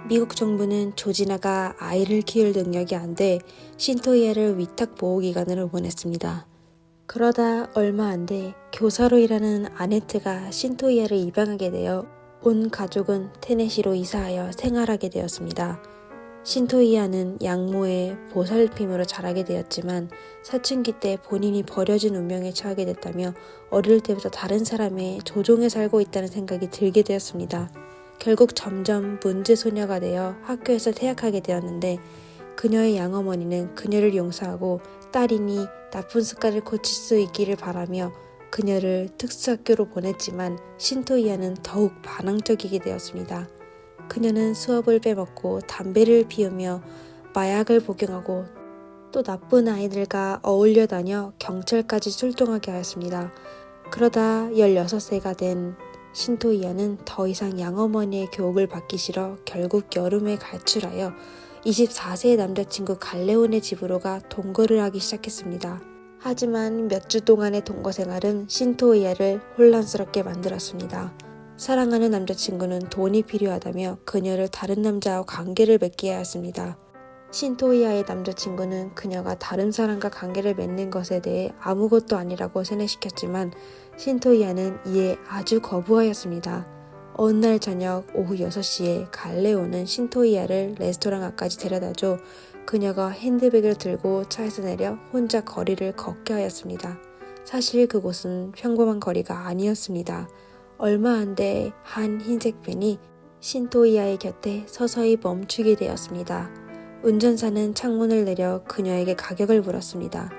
Speaker 4: 미국 정부는 조지나가 아이를 키울 능력이 안 돼 신토이아를 위탁보호기관으로 보냈습니다. 그러다 얼마 안 돼 교사로 일하는 아네트가 신토이아를 입양하게 되어 온 가족은 테네시로 이사하여 생활하게 되었습니다. 신토이아는 양모의 보살핌으로 자라게 되었지만 사춘기 때 본인이 버려진 운명에 처하게 됐다며 어릴 때부터 다른 사람의 조종에 살고 있다는 생각이 들게 되었습니다. 결국 점점 문제소녀가 되어 학교에서 퇴학하게 되었는데 그녀의 양어머니는 그녀를 용서하고 딸이니 나쁜 습관을 고칠 수 있기를 바라며 그녀를 특수학교로 보냈지만 신토이아는 더욱 반항적이게 되었습니다. 그녀는 수업을 빼먹고 담배를 피우며 마약을 복용하고 또 나쁜 아이들과 어울려 다녀 경찰까지 출동하게 하였습니다. 그러다 16세가 된 신토이아는 더 이상 양어머니의 교육을 받기 싫어 결국 여름에 갈출하여 24세의 남자친구 갈레온의 집으로 가 동거를 하기 시작했습니다. 하지만 몇 주 동안의 동거 생활은 신토이아를 혼란스럽게 만들었습니다. 사랑하는 남자친구는 돈이 필요하다며 그녀를 다른 남자와 관계를 맺게 하였습니다. 신토이아의 남자친구는 그녀가 다른 사람과 관계를 맺는 것에 대해 아무것도 아니라고 세뇌시켰지만 신토이아는 이에 아주 거부하였습니다. 어느 날 저녁 오후 6시에 갈레온은 신토이아를 레스토랑 앞까지 데려다줘 그녀가 핸드백을 들고 차에서 내려 혼자 거리를 걷게 하였습니다. 사실 그곳은 평범한 거리가 아니었습니다. 얼마 안 돼 한 흰색 밴이 신토이아의 곁에 서서히 멈추게 되었습니다. 운전사는 창문을 내려 그녀에게 가격을 물었습니다.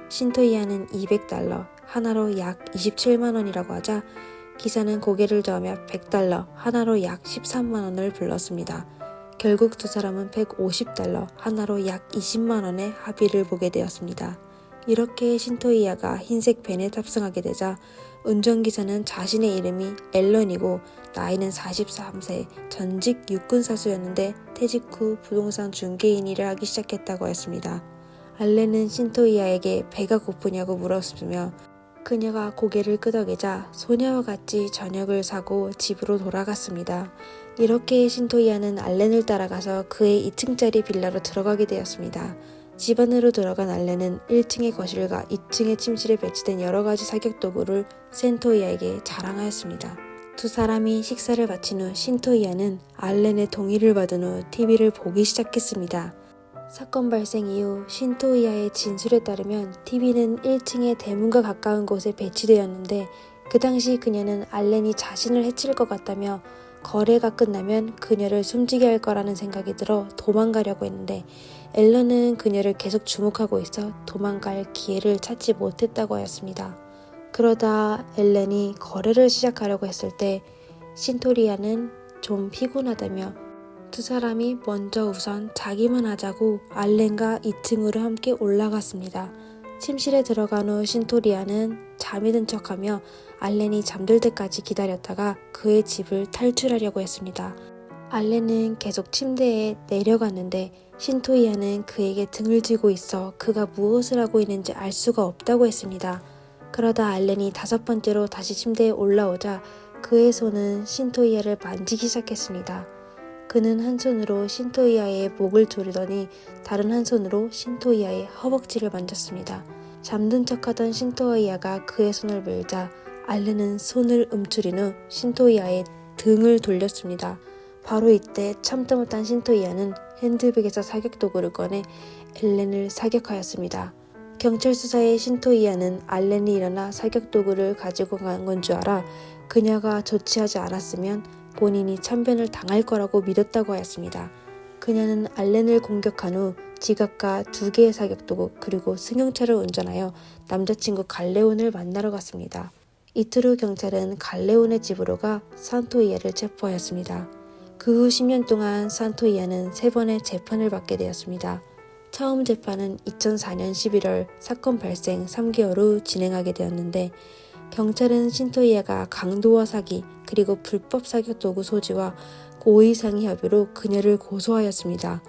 Speaker 4: 신토이아는 $200, 하나로 약 27만 원이라고 하자 기사는 고개를 저으며 $100, 하나로 약 13만 원을 불렀습니다. 결국 두 사람은 $150, 하나로 약 20만 원의 합의를 보게 되었습니다. 이렇게 신토이아가 흰색 밴에 탑승하게 되자 운전기사는 자신의 이름이 앨런이고 나이는 43세, 전직 육군사수였는데 퇴직 후 부동산 중개인 일을 하기 시작했다고 했습니다. 알렌은 신토이아에게 배가 고프냐고 물었으며 그녀가 고개를 끄덕이자 소녀와 같이 저녁을 사고 집으로 돌아갔습니다. 이렇게 신토이아는 알렌을 따라가서 그의 2층짜리 빌라로 들어가게 되었습니다. 집 안으로 들어간 알렌은 1층의 거실과 2층의 침실에 배치된 여러가지 사격 도구를 신토이아에게 자랑하였습니다. 두 사람이 식사를 마친 후 신토이아는 알렌의 동의를 받은 후 TV를 보기 시작했습니다. 사건 발생 이후 신토이아의 진술에 따르면 TV는 1층의 대문과 가까운 곳에 배치되었는데 그 당시 그녀는 알렌이 자신을 해칠 것 같다며 거래가 끝나면 그녀를 숨지게 할 거라는 생각이 들어 도망가려고 했는데 앨런은 그녀를 계속 주목하고 있어 도망갈 기회를 찾지 못했다고 하였습니다. 그러다 앨런이 거래를 시작하려고 했을 때 신토이아는 좀 피곤하다며 두 사람이 먼저 우선 자기만 하자고 알렌과 2층으로 함께 올라갔습니다. 침실에 들어간 후 신토이아는 잠이 든 척하며 알렌이 잠들 때까지 기다렸다가 그의 집을 탈출하려고 했습니다. 알렌은 계속 침대에 내려갔는데 신토이아는 그에게 등을 쥐고 있어 그가 무엇을 하고 있는지 알 수가 없다고 했습니다. 그러다 알렌이 5번째로 다시 침대에 올라오자 그의 손은 신토이아를 만지기 시작했습니다. 그는 한 손으로 신토이아의 목을 조르더니 다른 한 손으로 신토이아의 허벅지를 만졌습니다. 잠든 척하던 신토이아가 그의 손을 밀자 알렌은 손을 움츠린 후 신토이아의 등을 돌렸습니다. 바로 이때 참다 못한 신토이아는 핸드백에서 사격도구를 꺼내 앨렌을 사격하였습니다. 경찰 수사에 신토이아는 알렌이 일어나 사격도구를 가지고 간 건 줄 알아 그녀가 조치하지 않았으면 본인이 참변을 당할 거라고 믿었다고 하였습니다. 그녀는 알렌을 공격한 후 지갑과 2개의 사격도구 그리고 승용차를 운전하여 남자친구 갈레온을 만나러 갔습니다. 이틀 후 경찰은 갈레온의 집으로 가 산토이아를 체포하였습니다. 그 후 10년 동안 산토이아는 3번의 재판을 받게 되었습니다. 처음 재판은 2004년 11월 사건 발생 3개월 후 진행하게 되었는데 경찰은 신토이아가 강도와 사기 그리고 불법 사격도구 소지와 고의상의 협의로 그녀를 고소하였습니다.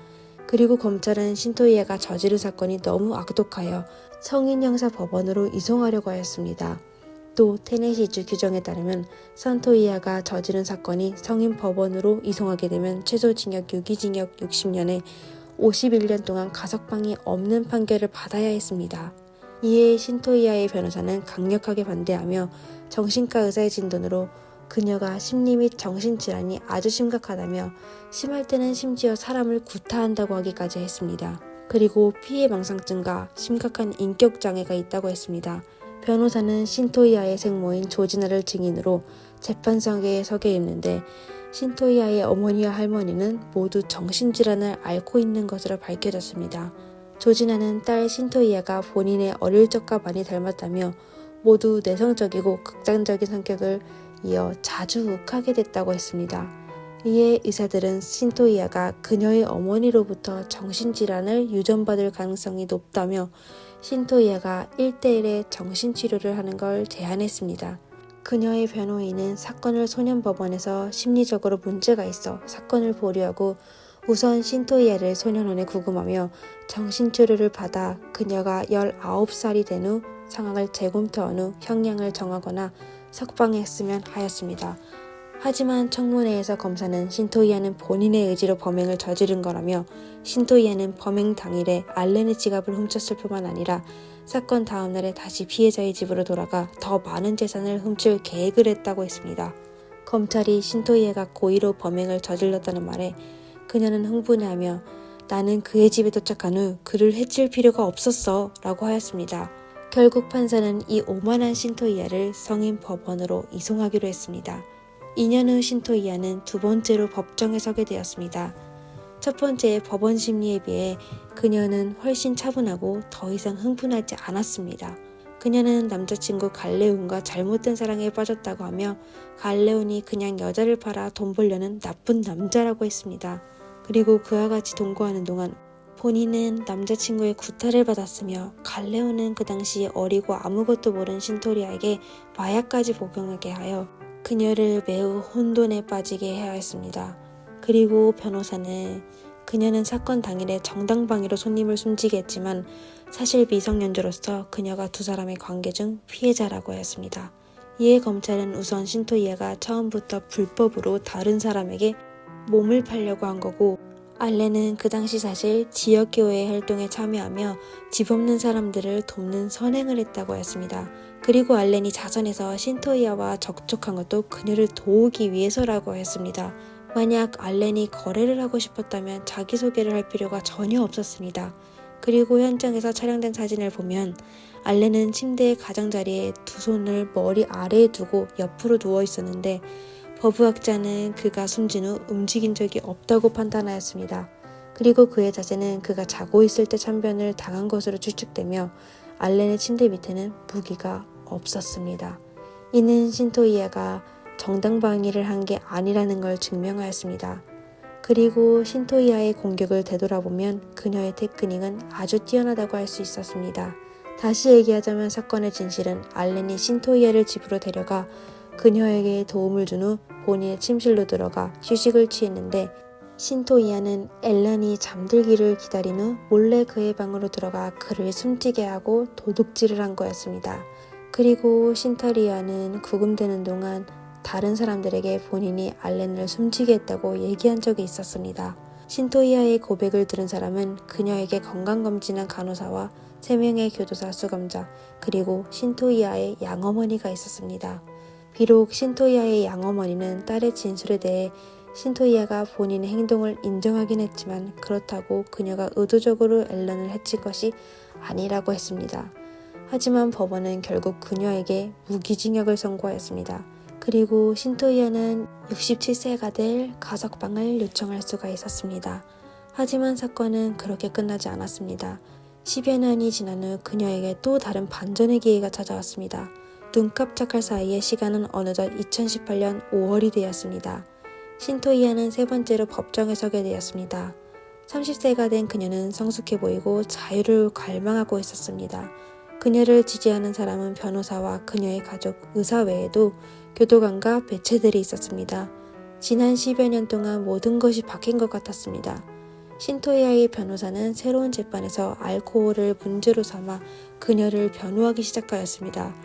Speaker 4: 그리고 검찰은 신토이아가 저지른 사건이 너무 악독하여 성인 형사 법원으로 이송하려고 하였습니다. 또 테네시주 규정에 따르면 산토이아가 저지른 사건이 성인 법원으로 이송하게 되면 최소 징역 유기징역 60년에 51년 동안 가석방이 없는 판결을 받아야 했습니다. 이에 신토이아의 변호사는 강력하게 반대하며 정신과 의사의 진단으로 그녀가 심리 및 정신질환이 아주 심각하다며 심할 때는 심지어 사람을 구타한다고 하기까지 했습니다. 그리고 피해망상증과 심각한 인격장애가 있다고 했습니다. 변호사는 신토이아의 생모인 조지나를 증인으로 재판석에 서게 했는데 신토이아의 어머니와 할머니는 모두 정신질환을 앓고 있는 것으로 밝혀졌습니다. 조지나는 딸 신토이아가 본인의 어릴 적과 많이 닮았다며 모두 내성적이고 극단적인 성격을 이어 자주 욱하게 됐다고 했습니다. 이에 의사들은 신토이아가 그녀의 어머니로부터 정신질환을 유전받을 가능성이 높다며 신토이아가 1:1의 정신치료를 하는 걸 제안했습니다. 그녀의 변호인은 사건을 소년법원에서 심리적으로 문제가 있어 사건을 보류하고 우선 신토이아를 소년원에 구금하며 정신치료를 받아 그녀가 19살이 된 후 상황을 재검토한 후 형량을 정하거나 석방했으면 하였습니다. 하지만 청문회에서 검사는 신토이아는 본인의 의지로 범행을 저지른 거라며 신토이아는 범행 당일에 알렌의 지갑을 훔쳤을 뿐만 아니라 사건 다음날에 다시 피해자의 집으로 돌아가 더 많은 재산을 훔칠 계획을 했다고 했습니다. 검찰이 신토이아가 고의로 범행을 저질렀다는 말에 그녀는 흥분해하며 나는 그의 집에 도착한 후 그를 해칠 필요가 없었어 라고 하였습니다. 결국 판사는 이 오만한 신토이아를 성인 법원으로 이송하기로 했습니다. 2년 후 신토이아는 2번째로 법정에 서게 되었습니다. 첫 번째 법원 심리에 비해 그녀는 훨씬 차분하고 더 이상 흥분하지 않았습니다. 그녀는 남자친구 갈레온과 잘못된 사랑에 빠졌다고 하며 갈레온이 그냥 여자를 팔아 돈 벌려는 나쁜 남자라고 했습니다. 그리고 그와 같이 동거하는 동안 본인은 남자친구의 구타를 받았으며 갈레오는 그 당시 어리고 아무것도 모르는 신토리아에게 마약까지 복용하게 하여 그녀를 매우 혼돈에 빠지게 해야 했습니다. 그리고 변호사는 그녀는 사건 당일에 정당방위로 손님을 숨지게 했지만 사실 미성년자로서 그녀가 두 사람의 관계 중 피해자라고 했습니다. 이에 검찰은 우선 신토이아가 처음부터 불법으로 다른 사람에게 몸을 팔려고 한 거고, 알렌은 그 당시 사실 지역교회 활동에 참여하며 집 없는 사람들을 돕는 선행을 했다고 했습니다. 그리고 알렌이 자선해서 신토이아와 접촉한 것도 그녀를 도우기 위해서라고 했습니다. 만약 알렌이 거래를 하고 싶었다면 자기소개를 할 필요가 전혀 없었습니다. 그리고 현장에서 촬영된 사진을 보면 알렌은 침대의 가장자리에 두 손을 머리 아래에 두고 옆으로 누워 있었는데 법의학자는 그가 숨진 후 움직인 적이 없다고 판단하였습니다. 그리고 그의 자세는 그가 자고 있을 때 참변을 당한 것으로 추측되며 알렌의 침대 밑에는 무기가 없었습니다. 이는 신토이아가 정당방위를 한 게 아니라는 걸 증명하였습니다. 그리고 신토이아의 공격을 되돌아보면 그녀의 테크닉은 아주 뛰어나다고 할 수 있었습니다. 다시 얘기하자면 사건의 진실은 알렌이 신토이아를 집으로 데려가 그녀에게 도움을 준 후 본인의 침실로 들어가 휴식을 취했는데, 신토이아는 엘란이 잠들기를 기다린 후 몰래 그의 방으로 들어가 그를 숨지게 하고 도둑질을 한 거였습니다. 그리고 신토이아는 구금되는 동안 다른 사람들에게 본인이 알렌을 숨지게 했다고 얘기한 적이 있었습니다. 신토이아의 고백을 들은 사람은 그녀에게 건강검진한 간호사와 3명의 교도사 수감자, 그리고 신토이아의 양어머니가 있었습니다. 비록 신토이아의 양어머니는 딸의 진술에 대해 신토이아가 본인의 행동을 인정하긴 했지만 그렇다고 그녀가 의도적으로 엘런을 해친 것이 아니라고 했습니다. 하지만 법원은 결국 그녀에게 무기징역을 선고하였습니다. 그리고 신토이아는 67세가 될 가석방을 요청할 수가 있었습니다. 하지만 사건은 그렇게 끝나지 않았습니다. 10여 년이 지난 후 그녀에게 또 다른 반전의 기회가 찾아왔습니다. 눈 깜짝할 사이에 시간은 어느덧 2018년 5월이 되었습니다. 신토이아는 세 번째로 법정에 서게 되었습니다. 30세가 된 그녀는 성숙해 보이고 자유를 갈망하고 있었습니다. 그녀를 지지하는 사람은 변호사와 그녀의 가족, 의사 외에도 교도관과 매체들이 있었습니다. 지난 10여 년 동안 모든 것이 바뀐 것 같았습니다. 신토이아의 변호사는 새로운 재판에서 알코올을 문제로 삼아 그녀를 변호하기 시작하였습니다.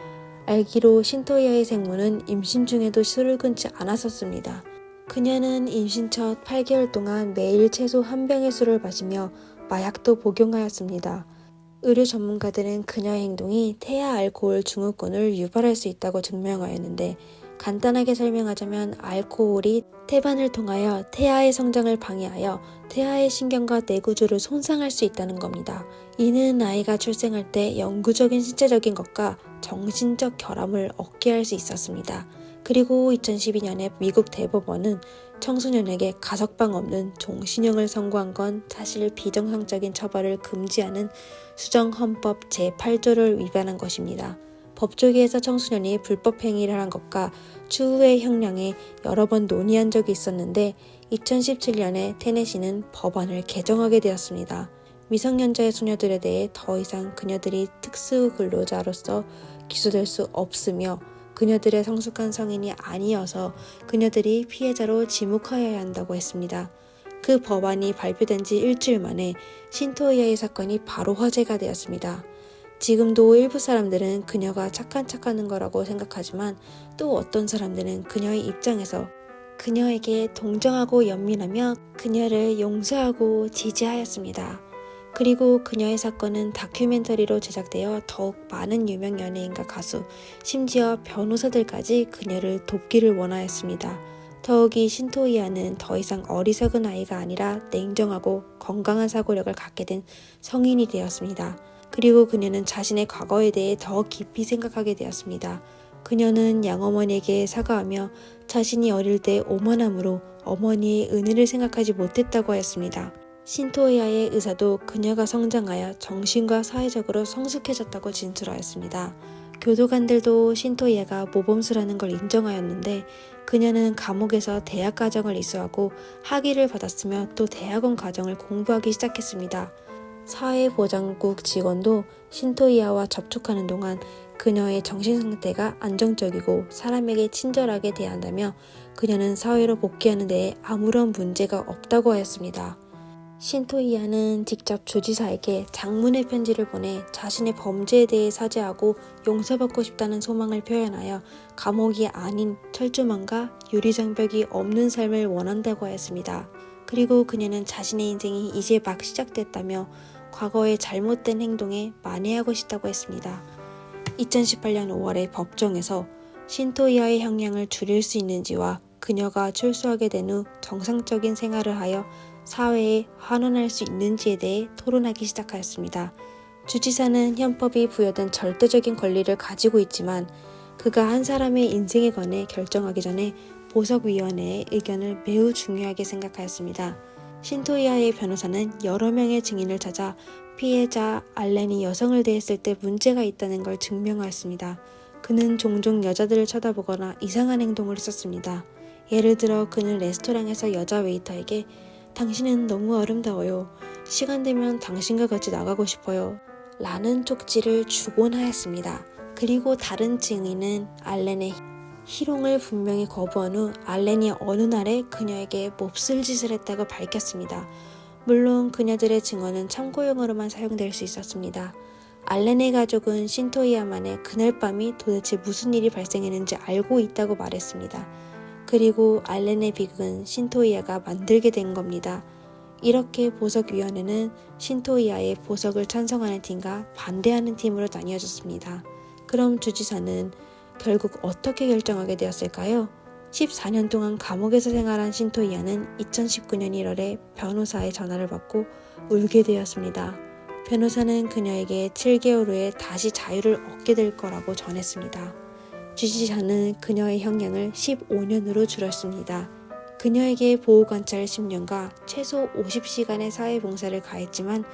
Speaker 4: 알기로 신토이아의 생모는 임신 중에도 술을 끊지 않았었습니다. 그녀는 임신 첫 8개월 동안 매일 최소 1병의 술을 마시며 마약도 복용하였습니다. 의료 전문가들은 그녀의 행동이 태아 알코올 증후군을 유발할 수 있다고 증명하였는데, 간단하게 설명하자면 알코올이 태반을 통하여 태아의 성장을 방해하여 태아의 신경과 뇌구조를 손상할 수 있다는 겁니다. 이는 아이가 출생할 때 영구적인 신체적인 것과 정신적 결함을 얻게 할 수 있었습니다. 그리고 2012년에 미국 대법원은 청소년에게 가석방 없는 종신형을 선고한 건 사실 비정상적인 처벌을 금지하는 수정헌법 제8조를 위반한 것입니다. 법조계에서 청소년이 불법 행위를 한 것과 추후의 형량에 여러 번 논의한 적이 있었는데 2017년에 테네시는 법안을 개정하게 되었습니다. 미성년자의 소녀들에 대해 더 이상 그녀들이 특수 근로자로서 기소될 수 없으며 그녀들의 성숙한 성인이 아니어서 그녀들이 피해자로 지목하여야 한다고 했습니다. 그 법안이 발표된 지 일주일 만에 신토이아의 사건이 바로 화제가 되었습니다. 지금도 일부 사람들은 그녀가 착한 척하는 거라고 생각하지만 또 어떤 사람들은 그녀의 입장에서 그녀에게 동정하고 연민하며 그녀를 용서하고 지지하였습니다. 그리고 그녀의 사건은 다큐멘터리로 제작되어 더욱 많은 유명 연예인과 가수, 심지어 변호사들까지 그녀를 돕기를 원하였습니다. 더욱이 신토이아는 더 이상 어리석은 아이가 아니라 냉정하고 건강한 사고력을 갖게 된 성인이 되었습니다. 그리고 그녀는 자신의 과거에 대해 더 깊이 생각하게 되었습니다. 그녀는 양어머니에게 사과하며 자신이 어릴 때 오만함으로 어머니의 은혜를 생각하지 못했다고 하였습니다. 신토이아의 의사도 그녀가 성장하여 정신과 사회적으로 성숙해졌다고 진술하였습니다. 교도관들도 신토이아가 모범수라는 걸 인정하였는데 그녀는 감옥에서 대학 과정을 이수하고 학위를 받았으며 또 대학원 과정을 공부하기 시작했습니다. 사회보장국 직원도 신토이아와 접촉하는 동안 그녀의 정신상태가 안정적이고 사람에게 친절하게 대한다며 그녀는 사회로 복귀하는 데에 아무런 문제가 없다고 하였습니다. 신토이아는 직접 주지사에게 장문의 편지를 보내 자신의 범죄에 대해 사죄하고 용서받고 싶다는 소망을 표현하여 감옥이 아닌 철조망과 유리장벽이 없는 삶을 원한다고 하였습니다. 그리고 그녀는 자신의 인생이 이제 막 시작됐다며 과거의 잘못된 행동에 만회하고 싶다고 했습니다. 2018년 5월에 법정에서 신토이아의 형량을 줄일 수 있는지와 그녀가 출소하게 된 후 정상적인 생활을 하여 사회에 환원할 수 있는지에 대해 토론하기 시작하였습니다. 주지사는 헌법이 부여된 절대적인 권리를 가지고 있지만 그가 한 사람의 인생에 관해 결정하기 전에 보석위원회의 의견을 매우 중요하게 생각하였습니다. 신토이아의 변호사는 여러 명의 증인을 찾아 피해자 알렌이 여성을 대했을 때 문제가 있다는 걸 증명하였습니다. 그는 종종 여자들을 쳐다보거나 이상한 행동을 했었습니다. 예를 들어 그는 레스토랑에서 여자 웨이터에게 당신은 너무 아름다워요. 시간 되면 당신과 같이 나가고 싶어요. 라는 쪽지를 주곤 하였습니다. 그리고 다른 증인은 알렌의 희롱을 분명히 거부한 후 알렌이 어느 날에 그녀에게 몹쓸 짓을 했다고 밝혔습니다. 물론 그녀들의 증언은 참고용으로만 사용될 수 있었습니다. 알렌의 가족은 신토이아만의 그날 밤이 도대체 무슨 일이 발생했는지 알고 있다고 말했습니다. 그리고 알렌의 비극은 신토이아가 만들게 된 겁니다. 이렇게 보석위원회는 신토이아의 보석을 찬성하는 팀과 반대하는 팀으로 나뉘어졌습니다. 그럼 주지사는 결국 어떻게 결정하게 되었을까요? 14년 동안 감옥에서 생활한 신토이아는 2019년 1월에 변호사의 전화를 받고 울게 되었습니다. 변호사는 그녀에게 7개월 후에 다시 자유를 얻게 될 거라고 전했습니다. 주지사는 그녀의 형량을 15년으로 줄였습니다. 그녀에게 보호관찰 10년과 최소 50시간의 사회봉사를 가했지만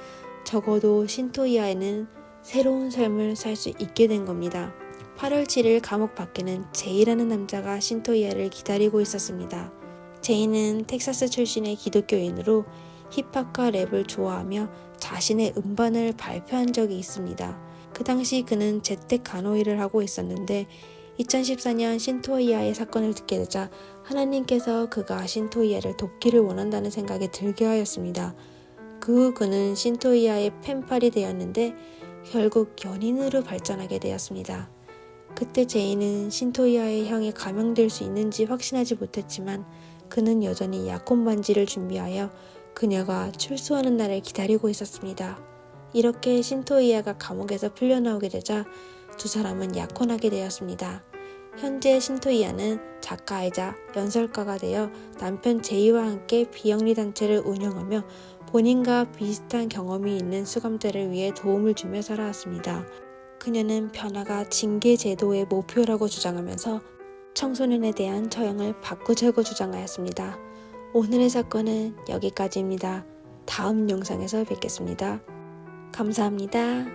Speaker 4: 적어도 신토이아에는 새로운 삶을 살 수 있게 된 겁니다. 8월 7일 감옥 밖에는 제이라는 남자가 신토이아를 기다리고 있었습니다. 제이는 텍사스 출신의 기독교인으로 힙합과 랩을 좋아하며 자신의 음반을 발표한 적이 있습니다. 그 당시 그는 재택 간호 일을 하고 있었는데 2014년 신토이아의 사건을 듣게 되자 하나님께서 그가 신토이아를 돕기를 원한다는 생각에 들게 하였습니다. 그 후 그는 신토이아의 펜팔이 되었는데 결국 연인으로 발전하게 되었습니다. 그때 제이는 신토이아의 형에 감형될 수 있는지 확신하지 못했지만 그는 여전히 약혼 반지를 준비하여 그녀가 출소하는 날을 기다리고 있었습니다. 이렇게 신토이아가 감옥에서 풀려나오게 되자 두 사람은 약혼하게 되었습니다. 현재 신토이아는 작가이자 연설가가 되어 남편 제이와 함께 비영리 단체를 운영하며 본인과 비슷한 경험이 있는 수감자를 위해 도움을 주며 살아왔습니다. 그녀는 변화가 징계 제도의 목표라고 주장하면서 청소년에 대한 처형을 바꾸자고 주장하였습니다. 오늘의 사건은 여기까지입니다. 다음 영상에서 뵙겠습니다. 감사합니다.